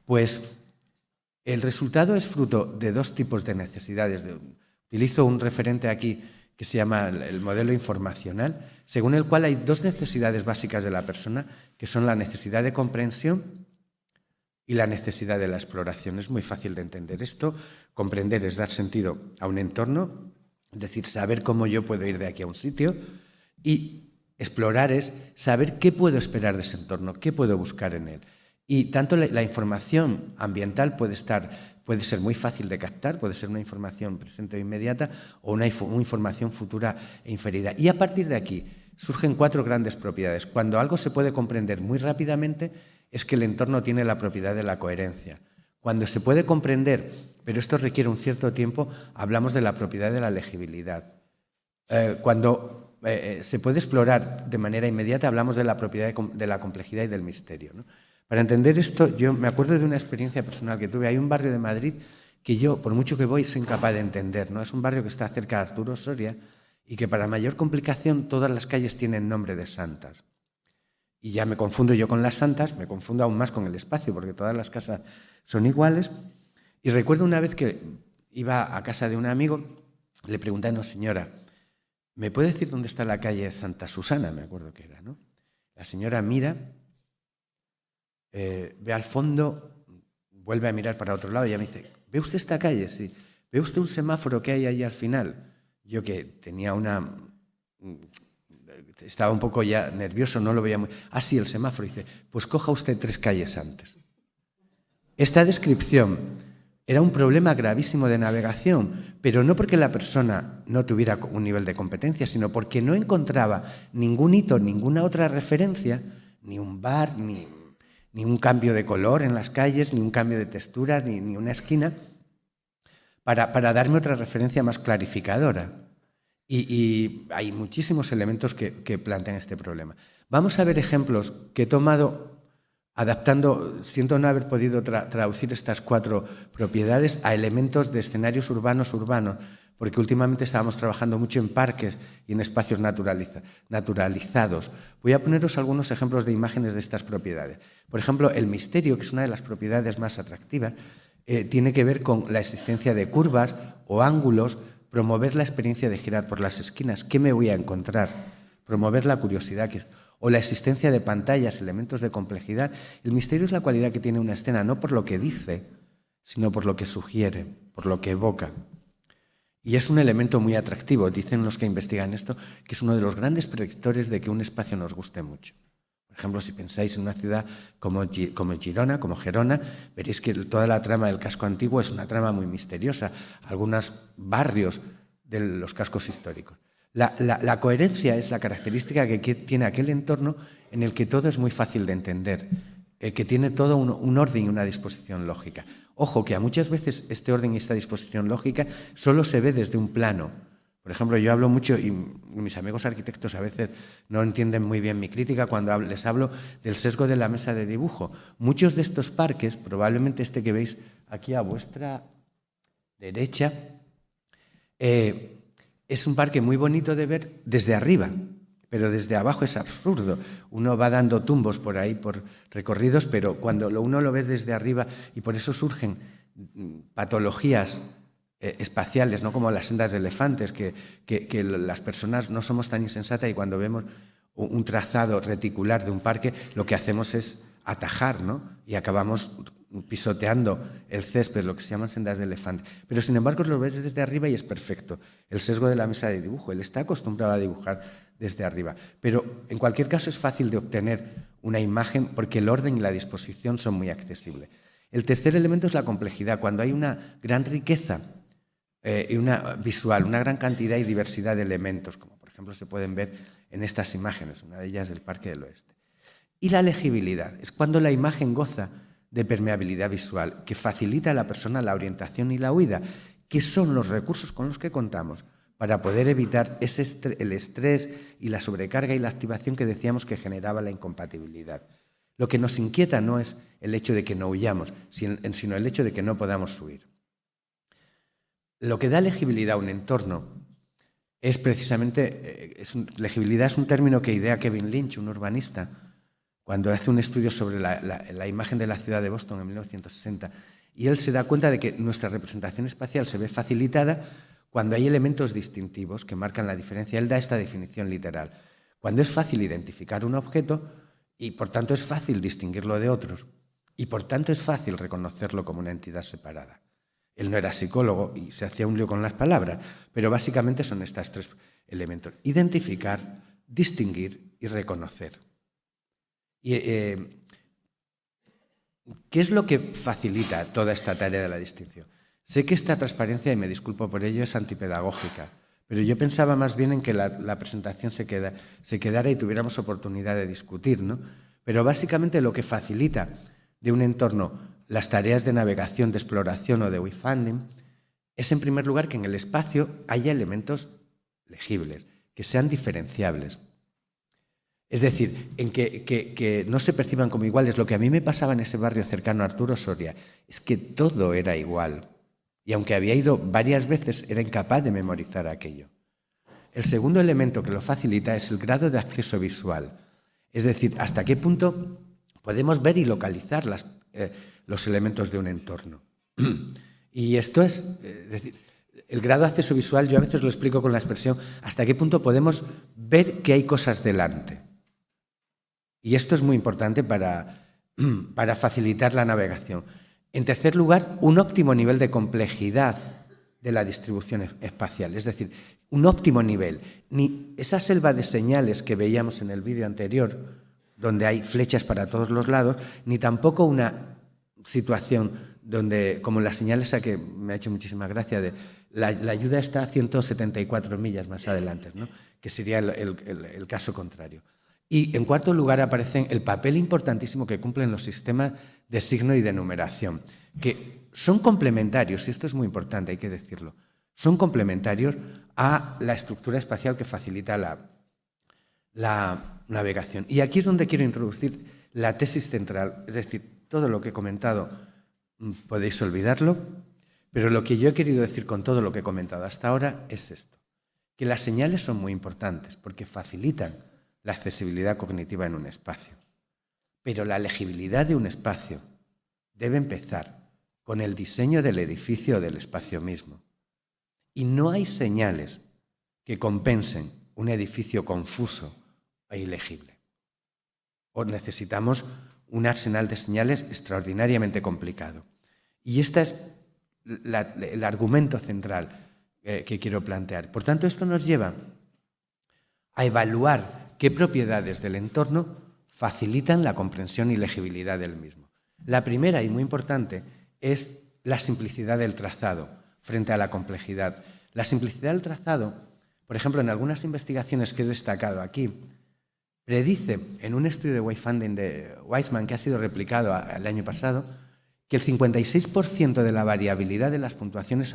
[SPEAKER 4] Pues el resultado es fruto de dos tipos de necesidades. Utilizo un referente aquí que se llama el modelo informacional, según el cual hay dos necesidades básicas de la persona, que son la necesidad de comprensión y la necesidad de la exploración. Es muy fácil de entender esto. Comprender es dar sentido a un entorno, es decir, saber cómo yo puedo ir de aquí a un sitio, y explorar es saber qué puedo esperar de ese entorno, qué puedo buscar en él. Y tanto la información ambiental puede ser muy fácil de captar, puede ser una información presente o inmediata o una información futura e inferida. Y a partir de aquí surgen cuatro grandes propiedades. Cuando algo se puede comprender muy rápidamente es que el entorno tiene la propiedad de la coherencia. Cuando se puede comprender, pero esto requiere un cierto tiempo, hablamos de la propiedad de la legibilidad. Cuando se puede explorar de manera inmediata, hablamos de la propiedad de la complejidad y del misterio, ¿no? Para entender esto, yo me acuerdo de una experiencia personal que tuve. Hay un barrio de Madrid que yo, por mucho que voy, soy incapaz de entender, ¿no? Es un barrio que está cerca de Arturo Soria y que, para mayor complicación, todas las calles tienen nombre de santas. Y ya me confundo yo con las santas, me confundo aún más con el espacio, porque todas las casas son iguales. Y recuerdo una vez que iba a casa de un amigo, le pregunté a una señora, ¿me puede decir dónde está la calle Santa Susana? Me acuerdo que era, ¿no? La señora mira, ve al fondo, vuelve a mirar para otro lado y ya me dice, ¿ve usted esta calle? Sí. ¿Ve usted un semáforo que hay ahí al final? Yo, que tenía estaba un poco ya nervioso, no lo veía muy... Ah, sí, el semáforo. Dice, pues coja usted 3 calles antes. Esta descripción era un problema gravísimo de navegación, pero no porque la persona no tuviera un nivel de competencia, sino porque no encontraba ningún hito, ninguna otra referencia, ni un bar, ni un cambio de color en las calles, ni un cambio de textura, ni una esquina, para darme otra referencia más clarificadora. Y hay muchísimos elementos que plantean este problema. Vamos a ver ejemplos que he tomado adaptando, siento no haber podido traducir estas 4 propiedades a elementos de escenarios urbanos, porque últimamente estábamos trabajando mucho en parques y en espacios naturalizados. Voy a poneros algunos ejemplos de imágenes de estas propiedades. Por ejemplo, el misterio, que es una de las propiedades más atractivas, tiene que ver con la existencia de curvas o ángulos, promover la experiencia de girar por las esquinas. ¿Qué me voy a encontrar? Promover la curiosidad, o la existencia de pantallas, elementos de complejidad. El misterio es la cualidad que tiene una escena, no por lo que dice, sino por lo que sugiere, por lo que evoca. Y es un elemento muy atractivo. Dicen los que investigan esto que es uno de los grandes predictores de que un espacio nos guste mucho. Por ejemplo, si pensáis en una ciudad como Girona, como Gerona, veréis que toda la trama del casco antiguo es una trama muy misteriosa. Algunos barrios de los cascos históricos. La coherencia es la característica que tiene aquel entorno en el que todo es muy fácil de entender, que tiene todo un orden y una disposición lógica. Ojo, que a muchas veces este orden y esta disposición lógica solo se ve desde un plano. Por ejemplo, yo hablo mucho, y mis amigos arquitectos a veces no entienden muy bien mi crítica cuando les hablo del sesgo de la mesa de dibujo. Muchos de estos parques, probablemente este que veis aquí a vuestra derecha, es un parque muy bonito de ver desde arriba, pero desde abajo es absurdo. Uno va dando tumbos por ahí, por recorridos, pero cuando uno lo ve desde arriba, y por eso surgen patologías espaciales, no como las sendas de elefantes, que las personas no somos tan insensatas y cuando vemos un trazado reticular de un parque, lo que hacemos es atajar, ¿no? Y acabamos pisoteando el césped, lo que se llaman sendas de elefante. Pero, sin embargo, lo ves desde arriba y es perfecto. El sesgo de la mesa de dibujo. Él está acostumbrado a dibujar desde arriba. Pero, en cualquier caso, es fácil de obtener una imagen porque el orden y la disposición son muy accesibles. El tercer elemento es la complejidad. Cuando hay una gran riqueza visual, una gran cantidad y diversidad de elementos, como por ejemplo se pueden ver en estas imágenes, una de ellas del Parque del Oeste. Y la legibilidad. Es cuando la imagen goza de permeabilidad visual, que facilita a la persona la orientación y la huida, que son los recursos con los que contamos para poder evitar el estrés y la sobrecarga y la activación que decíamos que generaba la incompatibilidad. Lo que nos inquieta no es el hecho de que no huyamos, sino el hecho de que no podamos huir. Lo que da legibilidad a un entorno es precisamente, legibilidad es un término que idea Kevin Lynch, un urbanista, cuando hace un estudio sobre la imagen de la ciudad de Boston en 1960, y él se da cuenta de que nuestra representación espacial se ve facilitada cuando hay elementos distintivos que marcan la diferencia. Él da esta definición literal. Cuando es fácil identificar un objeto y, por tanto, es fácil distinguirlo de otros y, por tanto, es fácil reconocerlo como una entidad separada. Él no era psicólogo y se hacía un lío con las palabras, pero básicamente son estos 3 elementos: identificar, distinguir y reconocer. ¿Qué es lo que facilita toda esta tarea de la distinción? Sé que esta transparencia, y me disculpo por ello, es antipedagógica, pero yo pensaba más bien en que la presentación se quedara y tuviéramos oportunidad de discutir, ¿no? Pero básicamente lo que facilita de un entorno las tareas de navegación, de exploración o de wayfinding es, en primer lugar, que en el espacio haya elementos legibles, que sean diferenciables. Es decir, en que no se perciban como iguales. Lo que a mí me pasaba en ese barrio cercano a Arturo Soria es que todo era igual. Y aunque había ido varias veces, era incapaz de memorizar aquello. El segundo elemento que lo facilita es el grado de acceso visual. Es decir, hasta qué punto podemos ver y localizar los elementos de un entorno. Y esto es decir, el grado de acceso visual, yo a veces lo explico con la expresión, hasta qué punto podemos ver que hay cosas delante. Y esto es muy importante para facilitar la navegación. En tercer lugar, un óptimo nivel de complejidad de la distribución espacial, es decir, un óptimo nivel. Ni esa selva de señales que veíamos en el vídeo anterior, donde hay flechas para todos los lados, ni tampoco una situación donde, como la señal esa que me ha hecho muchísima gracia, de la ayuda está a 174 millas más adelante, ¿no? Que sería el caso contrario. Y en cuarto lugar aparece el papel importantísimo que cumplen los sistemas de signo y de numeración, que son complementarios, y esto es muy importante, hay que decirlo, son complementarios a la estructura espacial que facilita la navegación. Y aquí es donde quiero introducir la tesis central, es decir, todo lo que he comentado podéis olvidarlo, pero lo que yo he querido decir con todo lo que he comentado hasta ahora es esto, que las señales son muy importantes porque facilitan la accesibilidad cognitiva en un espacio. Pero la legibilidad de un espacio debe empezar con el diseño del edificio o del espacio mismo. Y no hay señales que compensen un edificio confuso e ilegible. O necesitamos un arsenal de señales extraordinariamente complicado. Y este es el argumento central que quiero plantear. Por tanto, esto nos lleva a evaluar qué propiedades del entorno facilitan la comprensión y legibilidad del mismo. La primera, y muy importante, es la simplicidad del trazado frente a la complejidad. La simplicidad del trazado, por ejemplo, en algunas investigaciones que he destacado aquí, predice en un estudio de wayfinding de Weissman que ha sido replicado el año pasado, que el 56% de la variabilidad de las puntuaciones